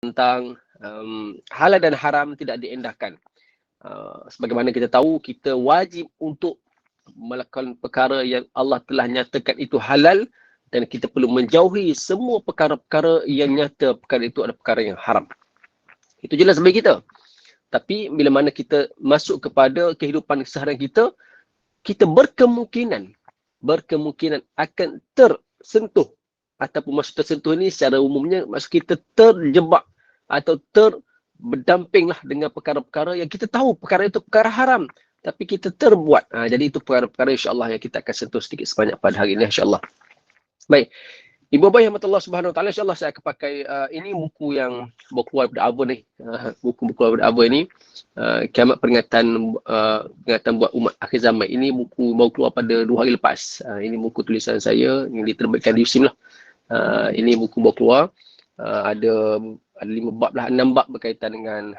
tentang halal dan haram tidak diendahkan. Sebagaimana kita tahu, kita wajib untuk melakukan perkara yang Allah telah nyatakan itu halal dan kita perlu menjauhi semua perkara-perkara yang nyata perkara itu adalah perkara yang haram. Itu jelas bagi kita. Tapi bila mana kita masuk kepada kehidupan seharian kita, kita berkemungkinan akan tersentuh ataupun maksud tersentuh ni secara umumnya maksud kita terjebak atau berdampinglah dengan perkara-perkara yang kita tahu perkara itu perkara haram tapi kita terbuat. Jadi itu perkara-perkara insya-Allah yang kita akan sentuh sedikit sebanyak pada hari ini insya-Allah. Baik. Ibu bapa yang Allah Subhanahu Wa Taala, insya-Allah saya akan pakai ini buku yang berkeluar daripada Aba ni. Buku berkeluar daripada Aba ini Kiamat Peringatan buat umat akhir zaman. Ini buku baru keluar pada 2 hari lepas. Ini buku tulisan saya yang diterbitkan di USIM lah. Ini buku baru keluar. Ada 5 bab lah, 6 bab berkaitan dengan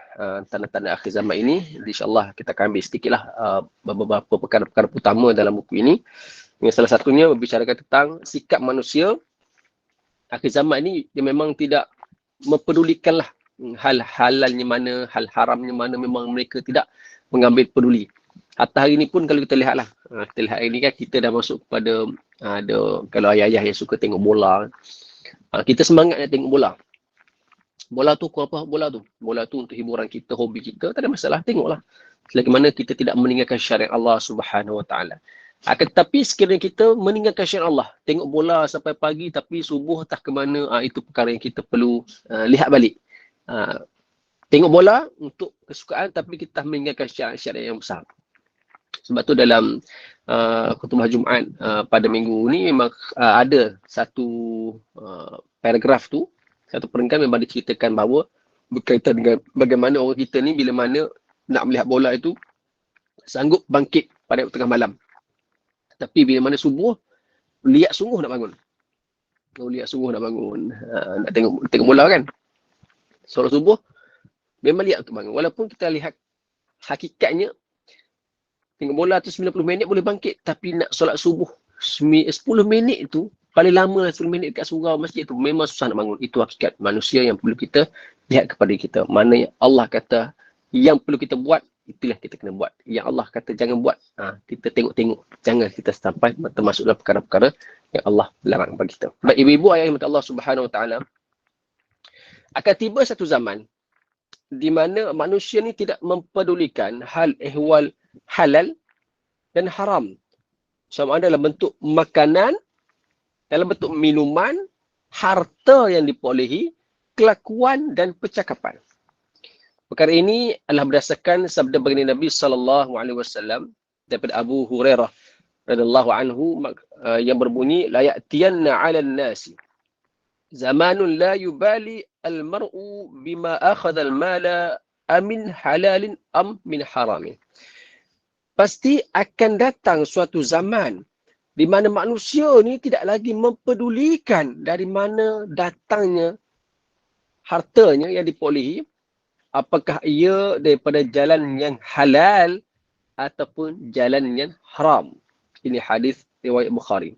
tanda-tanda akhir zaman ini. InsyaAllah kita akan ambil sedikitlah beberapa perkara-perkara utama dalam buku ini. Yang salah satunya membicarakan tentang sikap manusia akhir zaman ni. Dia memang tidak mempedulikanlah hal halalnya mana, hal haramnya mana, memang mereka tidak mengambil peduli. Hatta hari ni pun kalau kita lihatlah, kita lihat hari ni kan kita dah masuk kepada kalau ayah-ayah yang suka tengok bola, kita semangat nak tengok bola. Bola tu apa? Bola tu untuk hiburan kita, hobi kita, tak ada masalah, tengoklah. Selagi mana kita tidak meninggalkan syariat Allah Subhanahu Wa Taala. Tetapi sekiranya kita meninggalkan syariat Allah, tengok bola sampai pagi tapi subuh tak ke mana, itu perkara yang kita perlu lihat balik. Tengok bola untuk kesukaan tapi kita meninggalkan syariat yang besar. Sebab tu dalam khutbah Jumaat pada minggu ni memang ada satu paragraf tu, satu perenggan memang diceritakan bahawa berkaitan dengan bagaimana orang kita ni bila mana nak melihat bola itu sanggup bangkit pada tengah malam. Tapi bila mana subuh, liat sungguh nak bangun. Nak tengok bola kan. Solat subuh, memang liat untuk bangun. Walaupun kita lihat hakikatnya, tengok bola tu 90 minit boleh bangkit. Tapi nak solat subuh 10 minit tu, paling lama 10 minit dekat surau masjid tu, memang susah nak bangun. Itu hakikat manusia yang perlu kita lihat kepada kita. Mana yang Allah kata, yang perlu kita buat, itulah kita kena buat. Yang Allah kata jangan buat, kita tengok-tengok. Jangan kita sampai termasuk dalam perkara-perkara yang Allah larang bagi kita. Baik, ibu-ibu ayah yang Allah Subhanahu Wa Taala, akan tiba satu zaman di mana manusia ni tidak mempedulikan hal ehwal halal dan haram. Sama ada dalam bentuk makanan, dalam bentuk minuman, harta yang diperolehi, kelakuan dan percakapan. Perkara ini adalah berdasarkan sabda baginda Nabi SAW daripada Abu Hurairah radhiyallahu anhu yang berbunyi, la ya'tiyanna 'alan nasi zamanun la yubali al-mar'u bima akhadha al-mala amin halalin am min haramin. Pasti akan datang suatu zaman di mana manusia ni tidak lagi mempedulikan dari mana datangnya hartanya yang diperolehi, apakah ia daripada jalan yang halal ataupun jalan yang haram. Ini hadis riwayat Bukhari.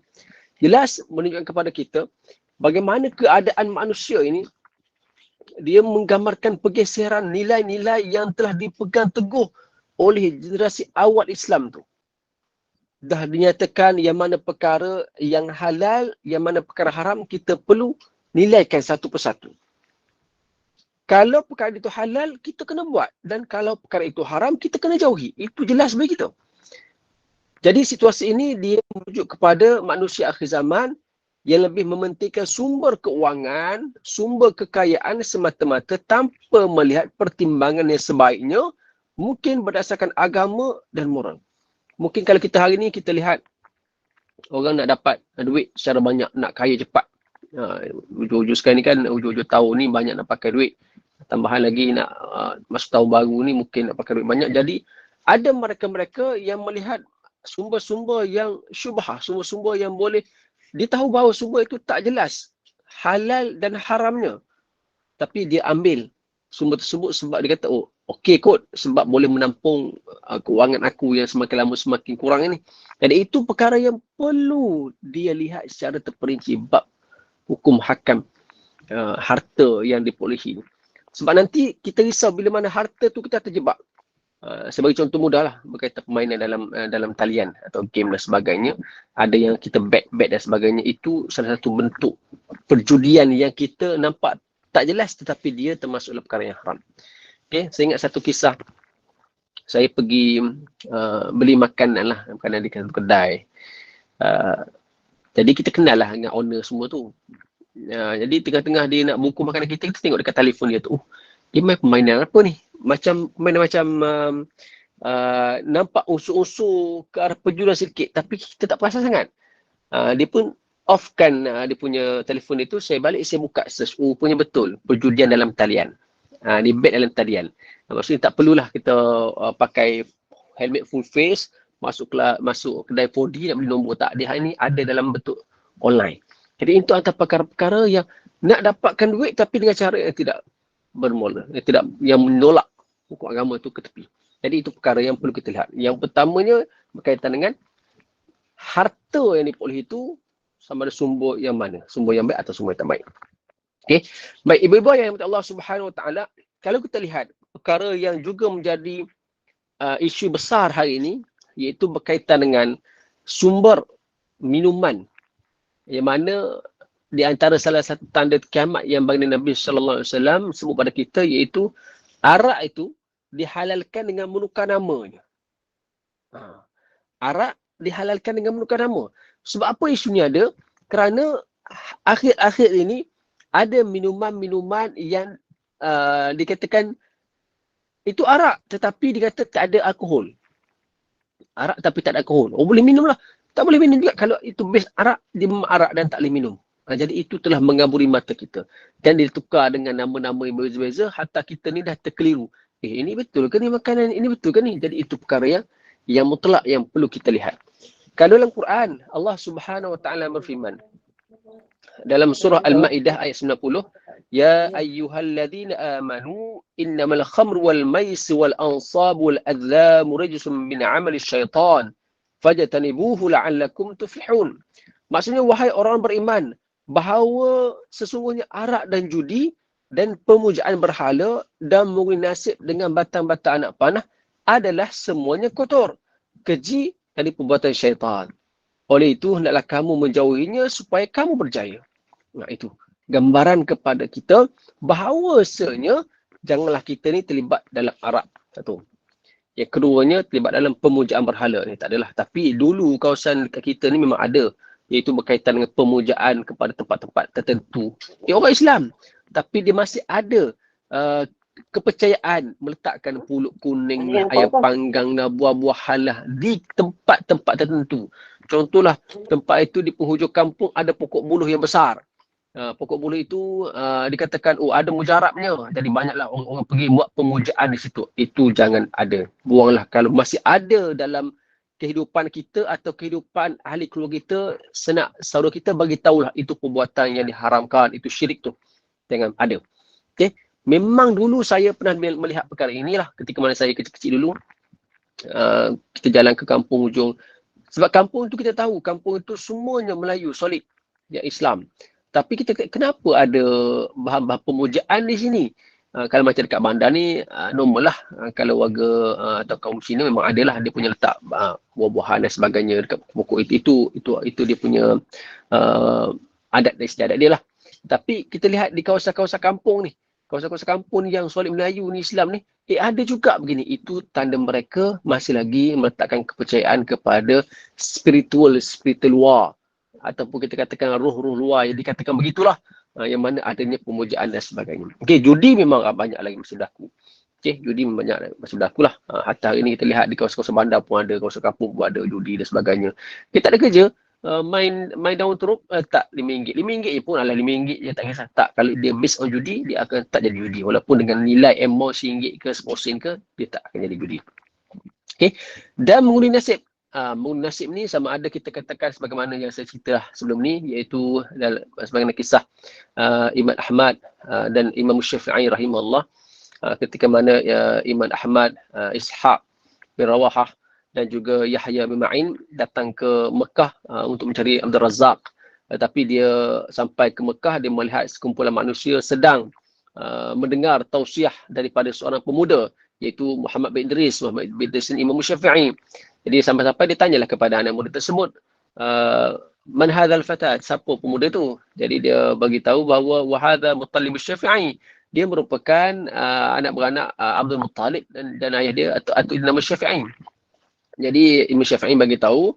Jelas menunjukkan kepada kita bagaimana keadaan manusia ini, dia menggambarkan pergeseran nilai-nilai yang telah dipegang teguh oleh generasi awal Islam tu. Dah dinyatakan yang mana perkara yang halal, yang mana perkara haram, kita perlu nilaikan satu persatu. Kalau perkara itu halal, kita kena buat. Dan kalau perkara itu haram, kita kena jauhi. Itu jelas bagi kita. Jadi situasi ini dia merujuk kepada manusia akhir zaman yang lebih mementingkan sumber keuangan, sumber kekayaan semata-mata tanpa melihat pertimbangan yang sebaiknya, mungkin berdasarkan agama dan moral. Mungkin kalau kita hari ni kita lihat orang nak dapat duit secara banyak, nak kaya cepat. Ujung-ujung sekarang ni kan, ujung-ujung tahun ni banyak nak pakai duit. Tambahan lagi nak masuk tahun baru ni mungkin nak pakai duit banyak. Jadi ada mereka-mereka yang melihat sumber-sumber yang syubhah, sumber-sumber yang boleh ditahu bahawa sumber itu tak jelas halal dan haramnya. Tapi dia ambil sumber tersebut sebab dia kata, oh okey kot, sebab boleh menampung keuangan aku yang semakin lama semakin kurang ini. Jadi itu perkara yang perlu dia lihat secara terperinci bab hukum hakam harta yang diperolehi. Sebab nanti kita risau bila mana harta tu kita terjebak. Saya bagi contoh mudah lah berkaitan permainan dalam talian atau game dan sebagainya. Ada yang kita bet dan sebagainya. Itu salah satu bentuk perjudian yang kita nampak tak jelas tetapi dia termasuklah perkara yang haram. Okay, saya ingat satu kisah. Saya pergi beli makanan lah, makanan di satu kedai. Jadi kita kenal lah dengan owner semua tu. Jadi tengah-tengah dia nak bungkus makanan kita tengok dekat telefon dia tu. Dia main permainan apa ni? Permainan macam nampak unsur-unsur ke arah perjudian sedikit. Tapi kita tak perasan sangat. Dia pun offkan dia punya telefon dia tu. Saya balik, saya buka search. Punya betul. Perjudian dalam talian. Dia bet dalam talian. Maksudnya tak perlulah kita pakai helmet full face. Masuk kedai 4D nak beli nombor. Tak. Dia ni ada dalam bentuk online. Jadi itu antara perkara-perkara yang nak dapatkan duit tapi dengan cara yang tidak bermula, yang menolak hukum agama tu ke tepi. Jadi itu perkara yang perlu kita lihat. Yang pertamanya berkaitan dengan harta yang diperoleh itu sama ada sumber yang mana, sumber yang baik atau sumber yang tak baik. Okey. Baik, ibu-ibu yang dirahmati Allah Subhanahu Wa Taala, kalau kita lihat perkara yang juga menjadi isu besar hari ini iaitu berkaitan dengan sumber minuman yang mana di antara salah satu tanda kiamat yang baginda Nabi sallallahu alaihi wasallam sebut pada kita iaitu arak itu dihalalkan dengan menukar namanya. Arak dihalalkan dengan menukar nama. Sebab apa isunya ada? Kerana akhir-akhir ini ada minuman-minuman yang dikatakan itu arak tetapi dikata tak ada alkohol. Arak tapi tak ada alkohol. Boleh minum lah. Tak boleh minum juga kalau itu base arak, dia memang arak dan tak boleh minum. Jadi itu telah mengaburi mata kita. Dan ditukar dengan nama-nama yang berbeza-beza, hatta kita ni dah terkeliru. Ini betul ke ni makanan? Ini betul ke ni? Jadi itu perkara yang mutlak yang perlu kita lihat. Kalau dalam Quran, Allah Subhanahu Wa Taala berfirman dalam surah Al-Ma'idah ayat 90, Ya ayyuhalladzina amanu innamal khamru wal maisir wal ansabu wal adlamu rajsun min 'amali syaitan fajtanibuhu la'allakum tuflihun. Maksudnya wahai orang beriman, bahawa sesungguhnya arak dan judi dan pemujaan berhala dan mengundi nasib dengan batang-batang anak panah adalah semuanya kotor, keji dari perbuatan syaitan. Oleh itu hendaklah kamu menjauhinya supaya kamu berjaya. Nah itu gambaran kepada kita bahawasanya janganlah kita ni terlibat dalam arak. Satu. Yang keduanya terlibat dalam pemujaan berhala ni. Tak adalah. Tapi dulu kawasan dekat kita ni memang ada. Iaitu berkaitan dengan pemujaan kepada tempat-tempat tertentu. Orang Islam. Tapi dia masih ada kepercayaan meletakkan pulut kuning, ayam panggang dan buah-buahan lah di tempat-tempat tertentu. Contohlah, tempat itu di penghujung kampung ada pokok buluh yang besar. Pokok buluh itu dikatakan ada mujarabnya. Jadi banyaklah orang pergi buat pemujaan di situ. Itu jangan ada. Buanglah. Kalau masih ada dalam kehidupan kita atau kehidupan ahli keluarga kita, senak saudara kita bagi tahulah itu perbuatan yang diharamkan, itu syirik tu. Jangan ada. Okey. Memang dulu saya pernah melihat perkara inilah ketika mana saya kecil-kecil dulu. Kita jalan ke kampung ujung. Sebab kampung tu kita tahu, kampung itu semuanya Melayu, solid. Ya Islam. Tapi kita kenapa ada bahan-bahan pemujaan di sini? Kalau macam dekat bandar ni, normal lah. Kalau warga atau kaum Cina memang ada lah. Dia punya letak buah-buahan dan sebagainya dekat pokok itu dia punya adat dan istiadat dia lah. Tapi kita lihat di kawasan-kawasan kampung ni, kawasan-kawasan kampung yang solid Melayu ni, Islam ni, ada juga begini. Itu tanda mereka masih lagi meletakkan kepercayaan kepada spiritual luar. Ataupun kita katakan roh-roh luar yang dikatakan begitulah. Yang mana adanya pemujaan dan sebagainya. Okey, judi memang banyak lagi masih berlaku. Okey, judi memang banyak masih berlaku lah. Hatta hari ni kita lihat di kawasan-kawasan bandar pun ada, kawasan kampung pun ada judi dan sebagainya. Kita tak ada kerja. Main daun teruk tak RM5. RM5 je pun adalah RM5 je, tak kisah. Tak, kalau dia based on judi, dia akan tak jadi judi. Walaupun dengan nilai amount RM1 ke RM10 ke, dia tak akan jadi judi. Okay. Dan mengundi nasib. Mengundi nasib ni sama ada kita katakan sebagaimana yang saya cerita sebelum ni, iaitu sebagaimana kisah Imam Ahmad dan Imam Syafi'i rahimahullah. Ketika mana Imam Ahmad, Ishaq bin Rawahah dan juga Yahya bin Ma'in datang ke Mekah untuk mencari Abdul Razak. Tapi dia sampai ke Mekah, dia melihat sekumpulan manusia sedang mendengar tausiah daripada seorang pemuda, iaitu Muhammad bin Idris, Imam Syafi'i. Jadi sampai-sampai dia tanyalah kepada anak muda tersebut, man hadzal fatah, siapa pemuda tu? Jadi dia bagi tahu bahawa wahadha Muttalib Syafi'i, dia merupakan anak beranak Abdul Muttalib dan ayah dia atau nama Syafi'i. Jadi Imam Syafi'i bagi tahu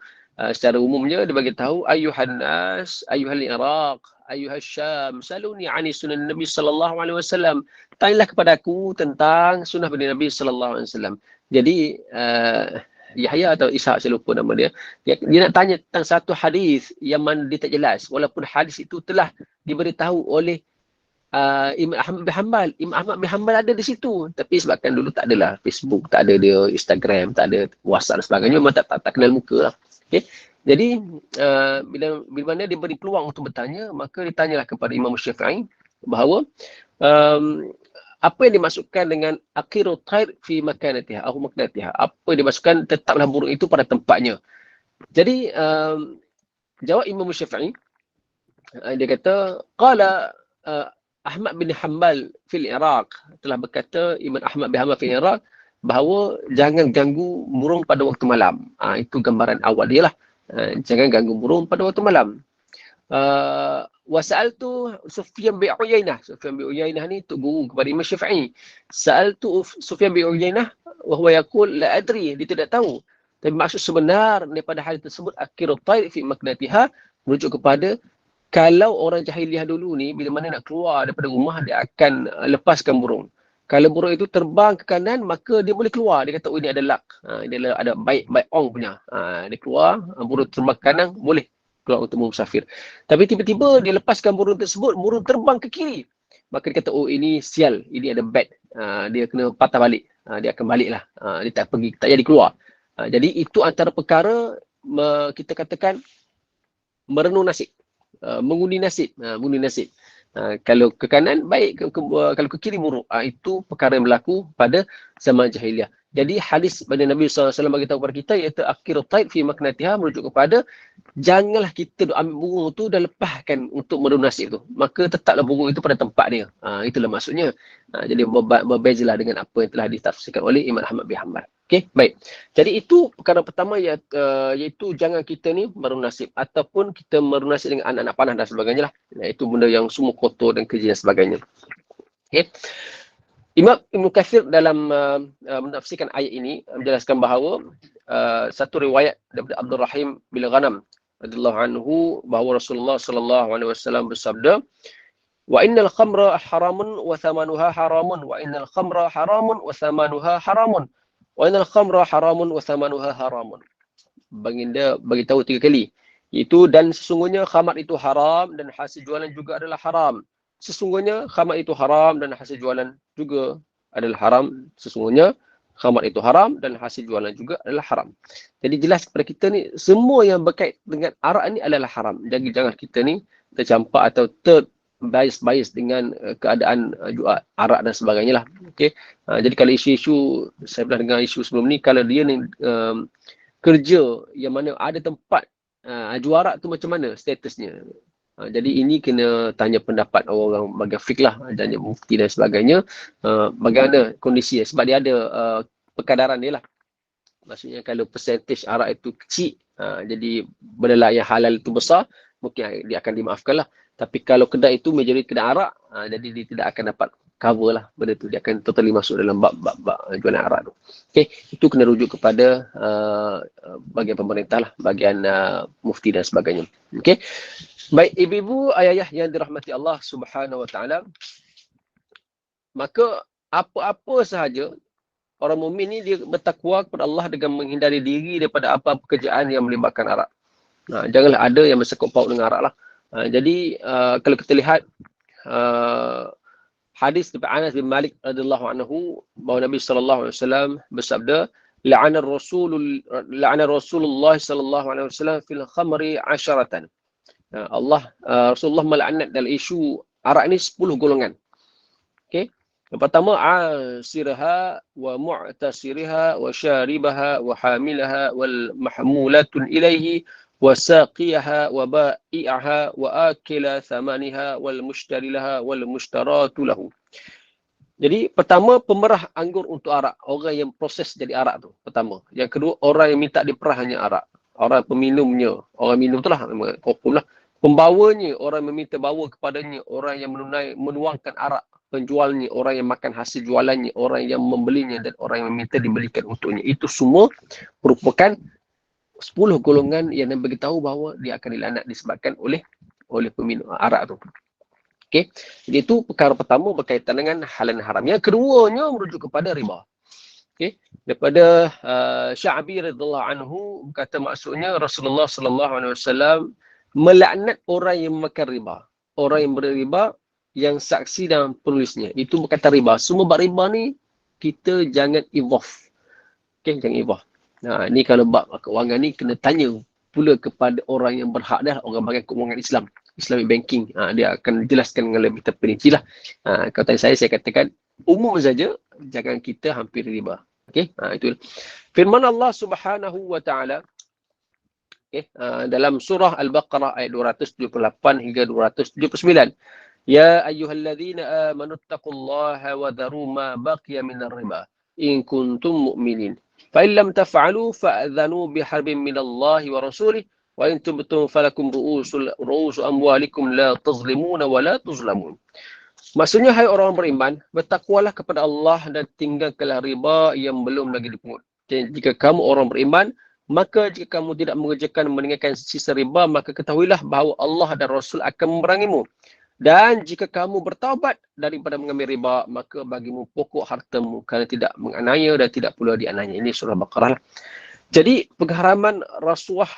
secara umumnya, dia bagi tahu ayyuhan nas, ayyuhal Iraq, ayyuhal Syam, saluni ani sunan Nabi sallallahu alaihi wasallam. Tanyalah kepada aku tentang sunnah Nabi sallallahu alaihi wasallam. Jadi Yahya atau Ishaq, saya lupa nama dia. Dia nak tanya tentang satu hadis yang mana dia tak jelas, walaupun hadis itu telah diberitahu oleh Imam Ahmad bin Hanbal. Imam Ahmad bin Hanbal ada di situ, tapi sebabkan dulu tak adalah Facebook, tak ada dia Instagram, tak ada WhatsApp dan sebagainya, memang tak kenal muka lah. Okay. Jadi bila mana dia beri peluang untuk bertanya, maka ditanyalah kepada Imam Syafi'i bahawa apa yang dimasukkan dengan akhiru thair fi makanatiha atau maknatiha, apa yang dimasukkan tetaplah burung itu pada tempatnya. Jadi jawab Imam Syafi'i, dia kata qala Ahmad bin Hanbal fil Iraq, telah berkata Imam Ahmad bin Hanbal fil Iraq bahawa jangan ganggu burung pada waktu malam. Itu gambaran awal dia lah. Jangan ganggu burung pada waktu malam. Wasa'altu Sufyan bin Uyainah. Sufyan bin Uyainah ni tok guru kepada Imam Syafi'i. Sa'altu Sufyan bin Uyainah wa huwa yaqul la adri, dia tidak tahu. Tapi maksud sebenar daripada hadis tersebut akhirut thair fi maknatiha, merujuk kepada kalau orang jahiliah dulu ni bila mana nak keluar daripada rumah, dia akan lepaskan burung. Kalau burung itu terbang ke kanan, maka dia boleh keluar. Dia kata, oh ini ada luck. Ini ada baik ong punya. Dia keluar, burung terbang ke kanan, boleh keluar untuk musafir. Tapi tiba-tiba dia lepaskan burung tersebut, burung terbang ke kiri. Maka dia kata, oh ini sial, ini ada bad. Dia kena patah balik. Dia akan balik lah. Dia tak pergi, tak jadi keluar. Jadi itu antara perkara kita katakan merenung nasib. Mengundi nasib. Mengundi nasib. Kalau ke kanan baik, kalau ke kiri buruk. Itu perkara yang berlaku pada zaman jahiliah. Jadi hadis pada Nabi SAW bagi tahu kepada kita, iaitu akhirut thair fi maknatiha, merujuk kepada janganlah kita ambil burung tu dan lepaskan untuk merenung nasib tu. Maka tetaplah burung itu pada tempat dia. Itulah maksudnya. Jadi berbezalah dengan apa yang telah ditafsirkan oleh Imam Ahmad bin Hanbal. Okey, baik. Jadi itu perkara pertama, iaitu jangan kita ni merenung nasib ataupun kita merenung nasib dengan anak-anak panah dan sebagainya lah. Itu benda yang semua kotor dan keji dan sebagainya. Okey. Imam Ibn Katsir dalam menafsirkan ayat ini menjelaskan bahawa satu riwayat daripada Abdul Rahim bin Ghanam radhiyallahu anhu bahawa Rasulullah sallallahu alaihi wasallam bersabda, wa innal khamra haramun wa thamanuha haramun wa innal khamra haramun wa thamanuha haramun wa innal khamra haramun wa thamanuha haramun. Baginda bagi tahu 3 kali, iaitu dan sesungguhnya khamar itu haram dan hasil jualan juga adalah haram. Sesungguhnya khamar itu haram dan hasil jualan juga adalah haram. Sesungguhnya khamar itu haram dan hasil jualan juga adalah haram. Jadi jelas kepada kita ni, semua yang berkait dengan arak ni adalah haram. Jadi jangan kita ni tercampak atau terbias dengan keadaan jual arak dan sebagainya lah. Okay? Jadi kalau isu-isu, saya pernah dengar isu sebelum ni, kalau dia ni kerja yang mana ada tempat jual arak tu macam mana statusnya. Jadi ini kena tanya pendapat orang bagian fiqh lah, tanya mufti dan sebagainya, bagaimana kondisi dia, sebab dia ada perkadaran dia lah. Maksudnya kalau percentage arak itu kecil, jadi benda yang halal itu besar, mungkin dia akan dimaafkan lah. Tapi kalau kedai itu majoriti kedai arak, jadi dia tidak akan dapat cover lah benda tu, dia akan totally masuk dalam bab jualan arak tu. Okay, itu kena rujuk kepada bagian pemerintah lah, bagian mufti dan sebagainya. Okay. Baik, ibu-ibu, ayah-ayah yang dirahmati Allah Subhanahu Wa Taala, maka apa-apa sahaja orang mukmin ni dia bertakwa kepada Allah dengan menghindari diri daripada apa pekerjaan yang melibatkan arak. Janganlah ada yang bersangkut paut dengan arak lah. Jadi kalau kita lihat hadis daripada Anas bin Malik radhiyallahu anhu bahawa Nabi sallallahu alaihi wasallam bersabda, la'ana Rasulullah sallallahu alaihi wasallam fil khamri 'asharatan. Rasulullah melaknat dalam isu arak ni 10 golongan. Okey. Yang pertama, asirha wa mu'tasirha wa syaribaha wa hamilaha wal mahmulatun ilaihi وساقيها وبائعها وآكل ثمنها والمشتري لها والمشترات له. Jadi pertama, pemerah anggur untuk arak. Orang yang proses jadi arak tu pertama. Yang kedua, orang yang minta diperahnya arak. Orang peminumnya. Orang minum tu lah. Kokum lah. Pembawanya, orang yang meminta bawa kepadanya. Orang yang menuangkan arak. Penjualnya, orang yang makan hasil jualannya. Orang yang membelinya dan orang yang meminta dibelikan untuknya. Itu semua merupakan 10 golongan yang beritahu bahawa dia akan dilaknat disebabkan oleh peminum arak tu. Okey. Jadi itu perkara pertama berkaitan dengan halal dan haram. Yang keduanya merujuk kepada riba. Okey. Daripada Sya'bi radhiyallahu anhu kata maksudnya Rasulullah sallallahu alaihi wasallam melaknat orang yang makan riba. Orang yang beriba yang saksi dan penulisnya. Itu berkata riba. Semua bab riba ni kita jangan involve. Okey, jangan involve. Nah, ni kalau bab keuangan ni kena tanya pula kepada orang yang berhak dah, orang bagian keuangan Islam. Islamic banking. Dia akan jelaskan dengan lebih terperinci lah. Kalau tanya saya katakan umum saja, jangan kita hampir riba. Okey, itu. Firman Allah Subhanahu wa taala dalam surah Al-Baqarah ayat 278 hingga 279. Ya ayyuhalladzina amanu taqullaha wa dharu ma baqiya minar riba in kuntum mu'minin. Fa in lam taf'alu fa'adhanu biharbin minallahi wa rasulih. Wa in tubtum falakum ru'usu amwalikum la tazlimuna wa la tuzlamun. Maksudnya, hai orang beriman, bertakwalah kepada Allah dan tinggalkanlah riba yang belum lagi dipungut. Jika kamu orang beriman, maka jika kamu tidak mengerjakan meninggalkan sisa riba, maka ketahuilah bahawa Allah dan Rasul akan memerangimu. Dan jika kamu bertaubat daripada mengambil riba, maka bagimu pokok hartamu kerana tidak menganiaya dan tidak pula dianiaya. Ini surah Baqarah. Jadi pengharaman rasuah,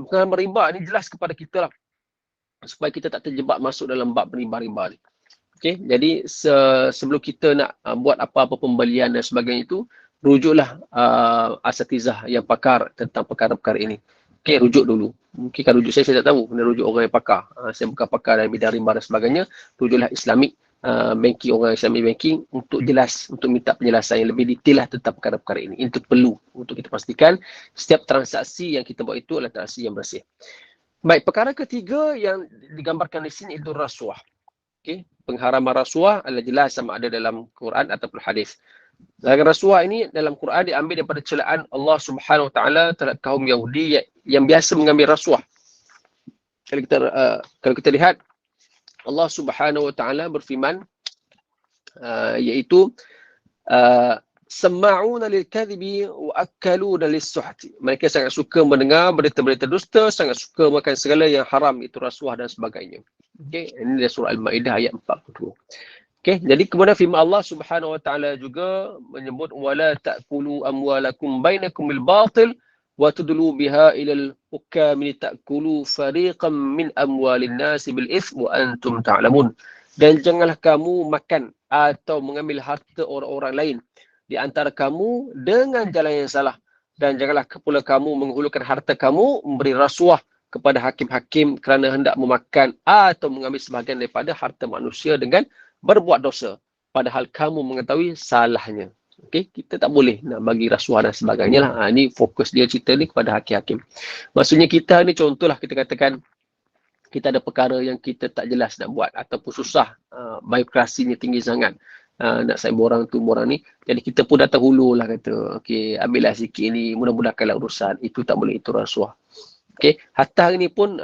pengharaman riba ni jelas kepada kita lah. Supaya kita tak terjebak masuk dalam bab riba-riba ni. Okay? Jadi sebelum kita nak buat apa-apa pembelian dan sebagainya itu, rujuklah asatizah yang pakar tentang perkara-perkara ini. Okay, rujuk dulu. Mungkin kalau rujuk saya tak tahu. Kena rujuk orang yang pakar. Saya bukan pakar dalam bidang riba dan sebagainya. Rujuklah Islamic banking, orang Islamic banking untuk jelas, untuk minta penjelasan yang lebih detail lah tentang perkara-perkara ini. Itu perlu untuk kita pastikan setiap transaksi yang kita buat itu adalah transaksi yang bersih. Baik, perkara ketiga yang digambarkan di sini itu rasuah. Okay. Pengharaman rasuah adalah jelas sama ada dalam Quran ataupun hadis. Rasuah ini dalam Quran diambil daripada celaan Allah Subhanahu Wa Taala terhadap kaum Yahudi yang biasa mengambil rasuah. Kalau kita lihat Allah Subhanahu Wa Taala berfirman iaitu sama'una lil kadhibi wa akaluna lis suhti. Mereka sangat suka mendengar berita-berita dusta, sangat suka makan segala yang haram, itu rasuah dan sebagainya. Okey, ini dari surah Al-Maidah ayat 42. Okey, jadi kemudian firman Allah Subhanahu Wa Taala juga menyebut wala ta'kulu amwalakum bainakum bil batil wa tudlu biha ilal hukam ta'kulu fariqan min amwalin nasi bil itsm wa antum ta'lamun. Dan janganlah kamu makan atau mengambil harta orang-orang lain di antara kamu dengan jalan yang salah, dan janganlah pula kamu menghulurkan harta kamu memberi rasuah kepada hakim-hakim kerana hendak memakan atau mengambil sebahagian daripada harta manusia dengan berbuat dosa padahal kamu mengetahui salahnya. Okey, kita tak boleh nak bagi rasuah dan sebagainya lah. Ini fokus dia cerita ni kepada hakim-hakim. Maksudnya kita ni contohlah kita katakan kita ada perkara yang kita tak jelas nak buat ataupun susah, birokrasinya tinggi sangat. Nak saya borang tu borang ni, jadi kita pun datang hulu lah kata okey, ambillah sikit ni, mudah-mudahkanlah urusan. Itu tak boleh, itu rasuah. Okey, hatta hari ni pun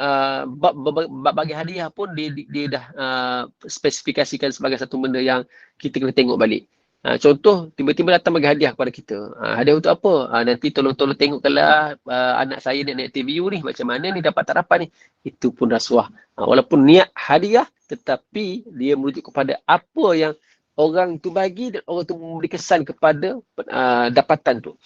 bab bagi hadiah pun dia dah spesifikasikan sebagai satu benda yang kita kena tengok balik. Contoh, tiba-tiba datang bagi hadiah kepada kita. Hadiah untuk apa? Nanti tolong-tolong tengokkanlah anak saya ni nak interview ni, macam mana ni, dapat tak dapat ni. Itu pun rasuah. Walaupun niat hadiah, tetapi dia merujuk kepada apa yang orang tu bagi dan orang tu memberi kesan kepada dapatan tu.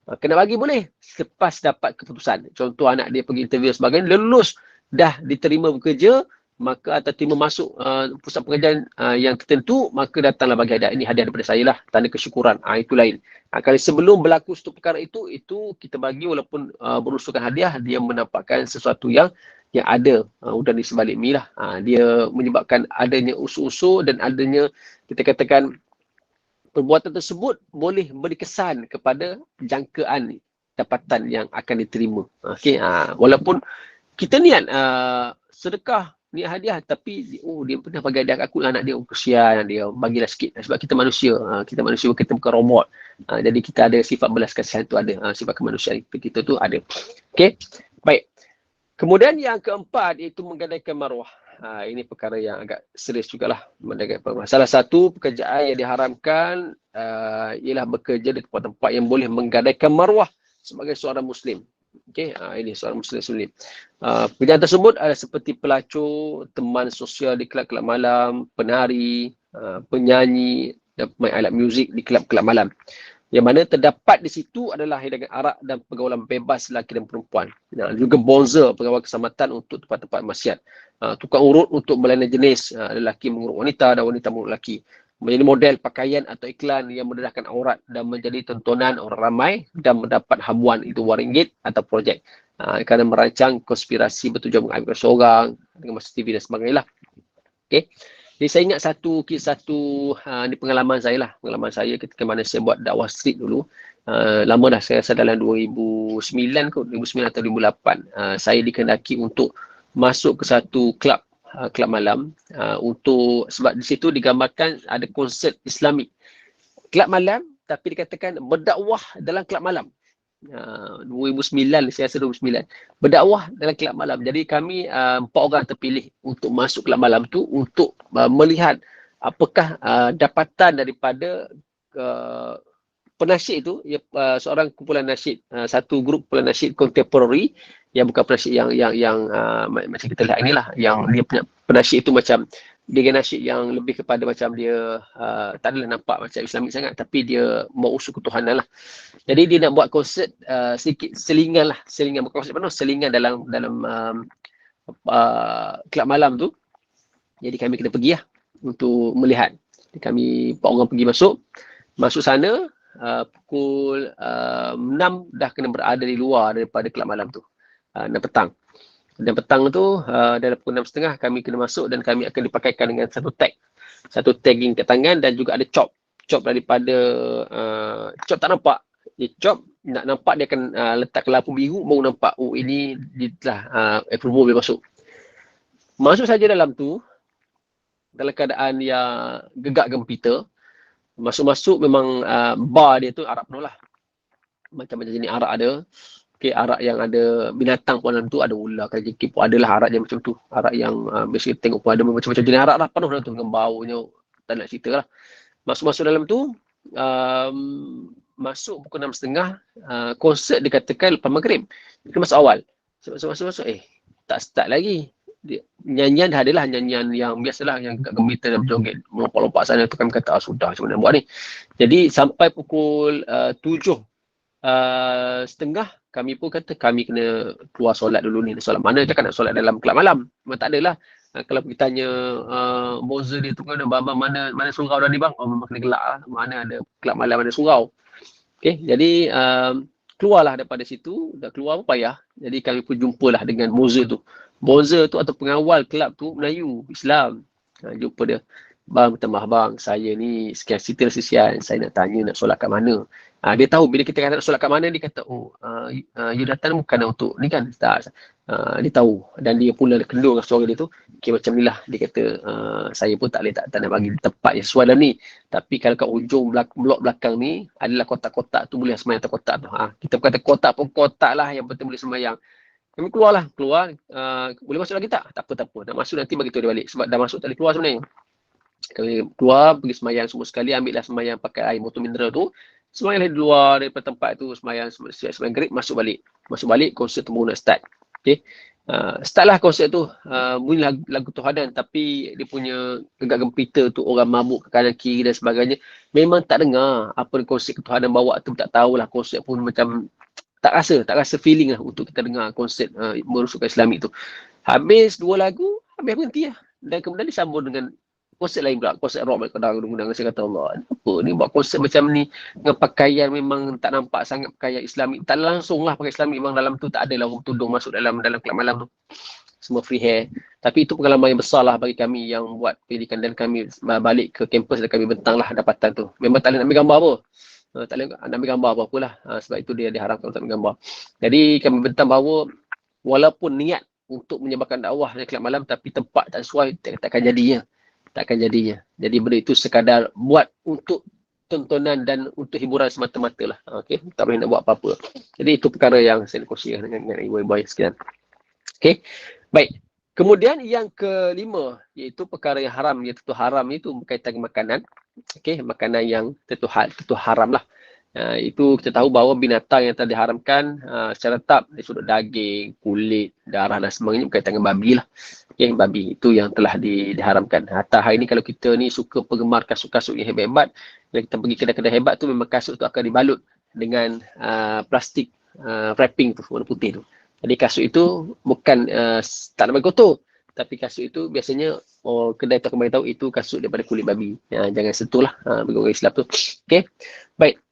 Kena bagi boleh selepas dapat keputusan. Contoh anak dia pergi interview sebagainya, lulus, dah diterima bekerja, maka atau terima masuk pusat pengajian yang tertentu, maka datanglah bagi hadiah. Ini hadiah daripada saya lah, tanda kesyukuran. Itu lain. Kalau sebelum berlaku satu perkara itu kita bagi walaupun berusulkan hadiah, dia menampakkan sesuatu yang ada udah di sebalik mi lah. Dia menyebabkan adanya usul-usul dan adanya, kita katakan, perbuatan tersebut boleh beri kesan kepada jangkaan dapatan yang akan diterima. Okey, walaupun kita niat sedekah, niat hadiah, tapi dia pernah bagi hadiah kat aku, anak dia, kesian dia, bagilah sikit. Sebab kita manusia, kita bukan robot. Jadi kita ada sifat belas kasihan tu ada, sifat kemanusiaan kita tu ada. Okey, baik. Kemudian yang keempat iaitu menggadaikan maruah. Ini perkara yang agak serius jugalah, menggadaikan maruah. Salah satu pekerjaan yang diharamkan ialah bekerja di tempat-tempat yang boleh menggadaikan maruah sebagai seorang Muslim. Okey, ini seorang Muslim. Pekerjaan tersebut adalah seperti pelacur, teman sosial di kelab-kelab malam, penari, penyanyi, dan pemain alat muzik di kelab-kelab malam. Yang mana terdapat di situ adalah hidangan arak dan pergaulan bebas lelaki dan perempuan. Juga bonza, pegawai keselamatan untuk tempat-tempat maksiat. Tukang urut untuk berlainan jenis, lelaki mengurut wanita dan wanita mengurut lelaki. Menjadi model pakaian atau iklan yang mendedahkan aurat dan menjadi tontonan orang ramai dan mendapat habuan itu RM1 atau projek. Kerana merancang konspirasi bertujuan mengambil seorang dengan masa TV dan sebagainya lah. Okay. Jadi saya ingat satu ni pengalaman saya lah. Pengalaman saya ketika mana saya buat dakwah street dulu. Lama dah, saya rasa dalam 2009 ke 2009 atau 2008. Saya dikehendaki untuk masuk ke satu kelab malam sebab di situ digambarkan ada konsert Islamik. Kelab malam tapi dikatakan berdakwah dalam kelab malam. 2009, saya rasa 2009. Berdakwah dalam kelab malam. Jadi kami 4 orang terpilih untuk masuk kelab malam tu untuk melihat apakah dapatan daripada penasyid itu, seorang kumpulan nasyid, satu grup kumpulan nasyid kontemporari yang bukan penasyid yang macam kita lihat inilah, yang dia punya penasyid itu macam dia nasyid yang lebih kepada macam dia tak adalah nampak macam Islamik sangat, tapi dia mau usul ketuhanan lah. Jadi dia nak buat konsert sedikit selingan bukan konsert penuh, selingan dalam kelab malam tu. Jadi kami kena pergi lah untuk melihat. Jadi kami 4 orang pergi masuk sana. Pukul 6 dah kena berada di luar daripada kelab malam tu. 6 petang. Dan petang tu dalam pukul 6.30 kami kena masuk dan kami akan dipakaikan dengan satu tagging kat tangan dan juga ada cop daripada cop tak nampak. Cop nak nampak dia akan letak lampu biru baru nampak ini telah approval boleh masuk saja dalam tu dalam keadaan yang gegak gempita. Masuk memang bar dia tu arak penuh lah. Macam-macam jenis arak ada. Okay, arak yang ada binatang pun dalam tu, ada ular, kalajengking pun adalah arak yang macam tu. Arak yang biasa tengok pun ada macam-macam jenis arak lah, penuh dalam tu dengan baunya, tak nak cerita lah. Masuk dalam tu, masuk pukul 6.30, konsert dikatakan lepas maghrib. Kita masuk awal. Masuk, tak start lagi. Nyanyian dah adalah nyanyian yang biasalah, yang gembira dan berjoget, melompat-lompat sana tu kami kata, sudah macam mana buat ni. Jadi sampai pukul 7.30 kami pun kata kami kena keluar solat dulu ni. Solat mana cakap nak solat dalam kelab malam? Memang tak adalah. Kalau kita tanya Moza dia tu kan, mana surau dah ni bang? Memang kena gelak lah. Mana ada kelab malam, ada surau. Okay, jadi keluarlah daripada situ. Dah keluar pun payah. Jadi kami pun jumpalah dengan Moza tu. Moza tu atau pengawal kelab tu Melayu, Islam. Jumpa dia. Bang, minta maaf bang, saya ni sekian cerita sesian, saya nak tanya nak solat kat mana. Dia tahu bila kita kata nak solat kat mana, dia kata, you datang bukan untuk ni kan? Tak. Dia tahu. Dan dia pula kendor dengan suara dia tu. Okay, macam ni lah. Dia kata, saya pun tak nak bagi tempat yang sesuai dalam ni. Tapi kalau kat ujung blok belakang ni, adalah kotak-kotak tu, boleh semayang atas kotak tu. Kita kata kotak pun kotak lah, yang penting boleh semayang. Kami keluar. Boleh masuk lagi tak? Tak apa. Nak masuk nanti bagi tahu dia balik. Sebab dah masuk tak boleh keluar sebenarnya. Kami keluar, pergi semayang semua sekali, ambillah semayang pakai air motor mineral tu. Semayanglah di luar daripada tempat tu, semayang grade, masuk balik, konsert tu baru nak start. Okay. Startlah konsert tu, bunyi lagu Tuhanan, tapi dia punya gegak gempita tu, orang mabuk ke kanan kiri dan sebagainya. Memang tak dengar apa konsert Tuhanan bawa tu, tak tahulah konsert pun macam tak rasa feeling lah untuk kita dengar konsert merusukkan Islamik tu. Habis 2 lagu, habis berhenti lah. Dan kemudian disambung dengan konsert lain pula, konsert rock mereka undang. Saya kata, Allah, apa ni buat konsert macam ni dengan pakaian memang tak nampak sangat pakaian Islamik. Tak langsung lah pakai Islamik, memang dalam tu tak ada lah orang tudung masuk dalam kelab malam tu. Semua free hair. Tapi itu pengalaman yang besar lah bagi kami yang buat pendidikan, dan kami balik ke kampus dan kami bentang lah dapatan tu. Memang tak boleh nak ambil gambar apa. Tak boleh ambil gambar apa-apa lah. Sebab itu dia diharamkan untuk ambil gambar. Jadi kami bentang bahawa walaupun niat untuk menyebarkan dakwah di kelab malam tapi tempat tak sesuai, takkan jadinya. Takkan jadinya. Jadi benda itu sekadar buat untuk tontonan dan untuk hiburan semata-mata lah. Okey, tak boleh nak buat apa-apa. Jadi itu perkara yang saya nak kongsikan dengan ibu-ibu sekalian. Okey, baik. Kemudian yang kelima, iaitu perkara yang haram. Yang tentu haram itu berkaitan dengan makanan. Okey, makanan yang tentu haram lah. Itu kita tahu bahawa binatang yang telah diharamkan secara tetap dari sudut daging, kulit, darah dan sebagainya berkaitan dengan babi lah. Okay, babi itu yang telah diharamkan. Hatta hari ini kalau kita ni suka penggemar kasut-kasut yang hebat-hebat, bila kita pergi kedai-kedai hebat tu memang kasut tu akan dibalut dengan plastik wrapping tu, warna putih tu. Jadi kasut itu bukan tak nak bagi kotor. Tapi kasut itu biasanya kedai tu akan beritahu itu kasut daripada kulit babi. Jangan sentuh lah bagi orang Islam tu. Okay, baik.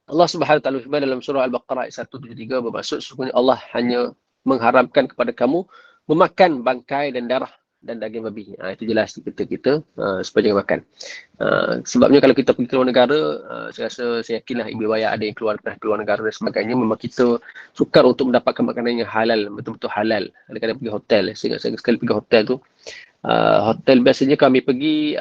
Allah Subhanahu Wa Taala firman dalam surah Al-Baqarah ayat 173 bermaksud sesungguhnya Allah hanya mengharamkan kepada kamu memakan bangkai dan darah dan daging babi. Itu jelas kita supaya jangan makan. Sebabnya kalau kita pergi ke luar negara, saya yakinlah ibu ayah ada yang keluar negara dan sebagainya, memang kita sukar untuk mendapatkan makanan yang halal, betul-betul halal. Kadang-kadang pergi hotel, saya ingat sekali pergi hotel tu. Hotel biasanya kami pergi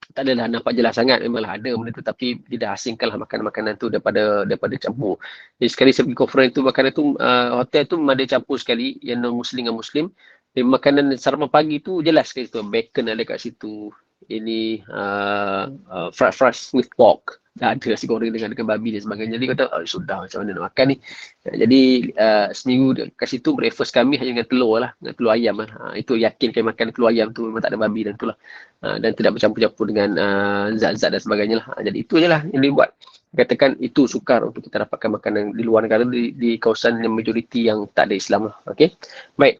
tak adalah nampak jelas sangat, memanglah ada benda tu tapi tidak asingkanlah makanan-makanan tu daripada campur. Jadi sekali saya pergi conference tu, makanan tu hotel tu memang ada campur sekali yang non-muslim dengan muslim. Dan makanan sarapan pagi tu jelas sekali tu, bacon ada kat situ. Ini fried rice with pork. Dah ada nasi goreng dengan babi dan sebagainya. Jadi kata, sudah macam mana nak makan ni. Jadi seminggu kat situ breakfast kami hanya dengan telur lah, dengan telur ayam lah. Itu yakin kami makan telur ayam tu memang tak ada babi dan itulah. Dan tidak bercampur-campur dengan zat-zat dan sebagainya lah. Jadi itu je lah yang dibuat. Katakan itu sukar untuk kita dapatkan makanan di luar negara, di kawasan yang majoriti yang tak ada Islam lah. Okay. Baik.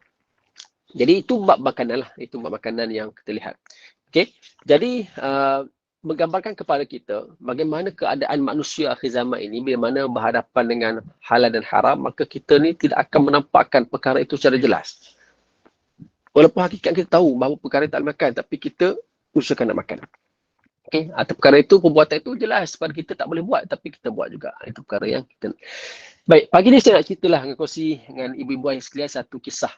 Jadi itu bab makanan lah. Itu bab makanan yang kita lihat. Okay. Jadi menggambarkan kepada kita bagaimana keadaan manusia akhir zaman ini bila mana berhadapan dengan halal dan haram, maka kita ni tidak akan menampakkan perkara itu secara jelas. Walaupun hakikat kita tahu bahawa perkara tak boleh makan, tapi kita usahakan nak makan. Okay. Atau perkara itu, perbuatan itu jelas pada kita tak boleh buat, tapi kita buat juga. Itu perkara yang kita... Baik, pagi ni saya nak ceritalah dengan kongsi dengan ibu-ibu yang sekalian satu kisah.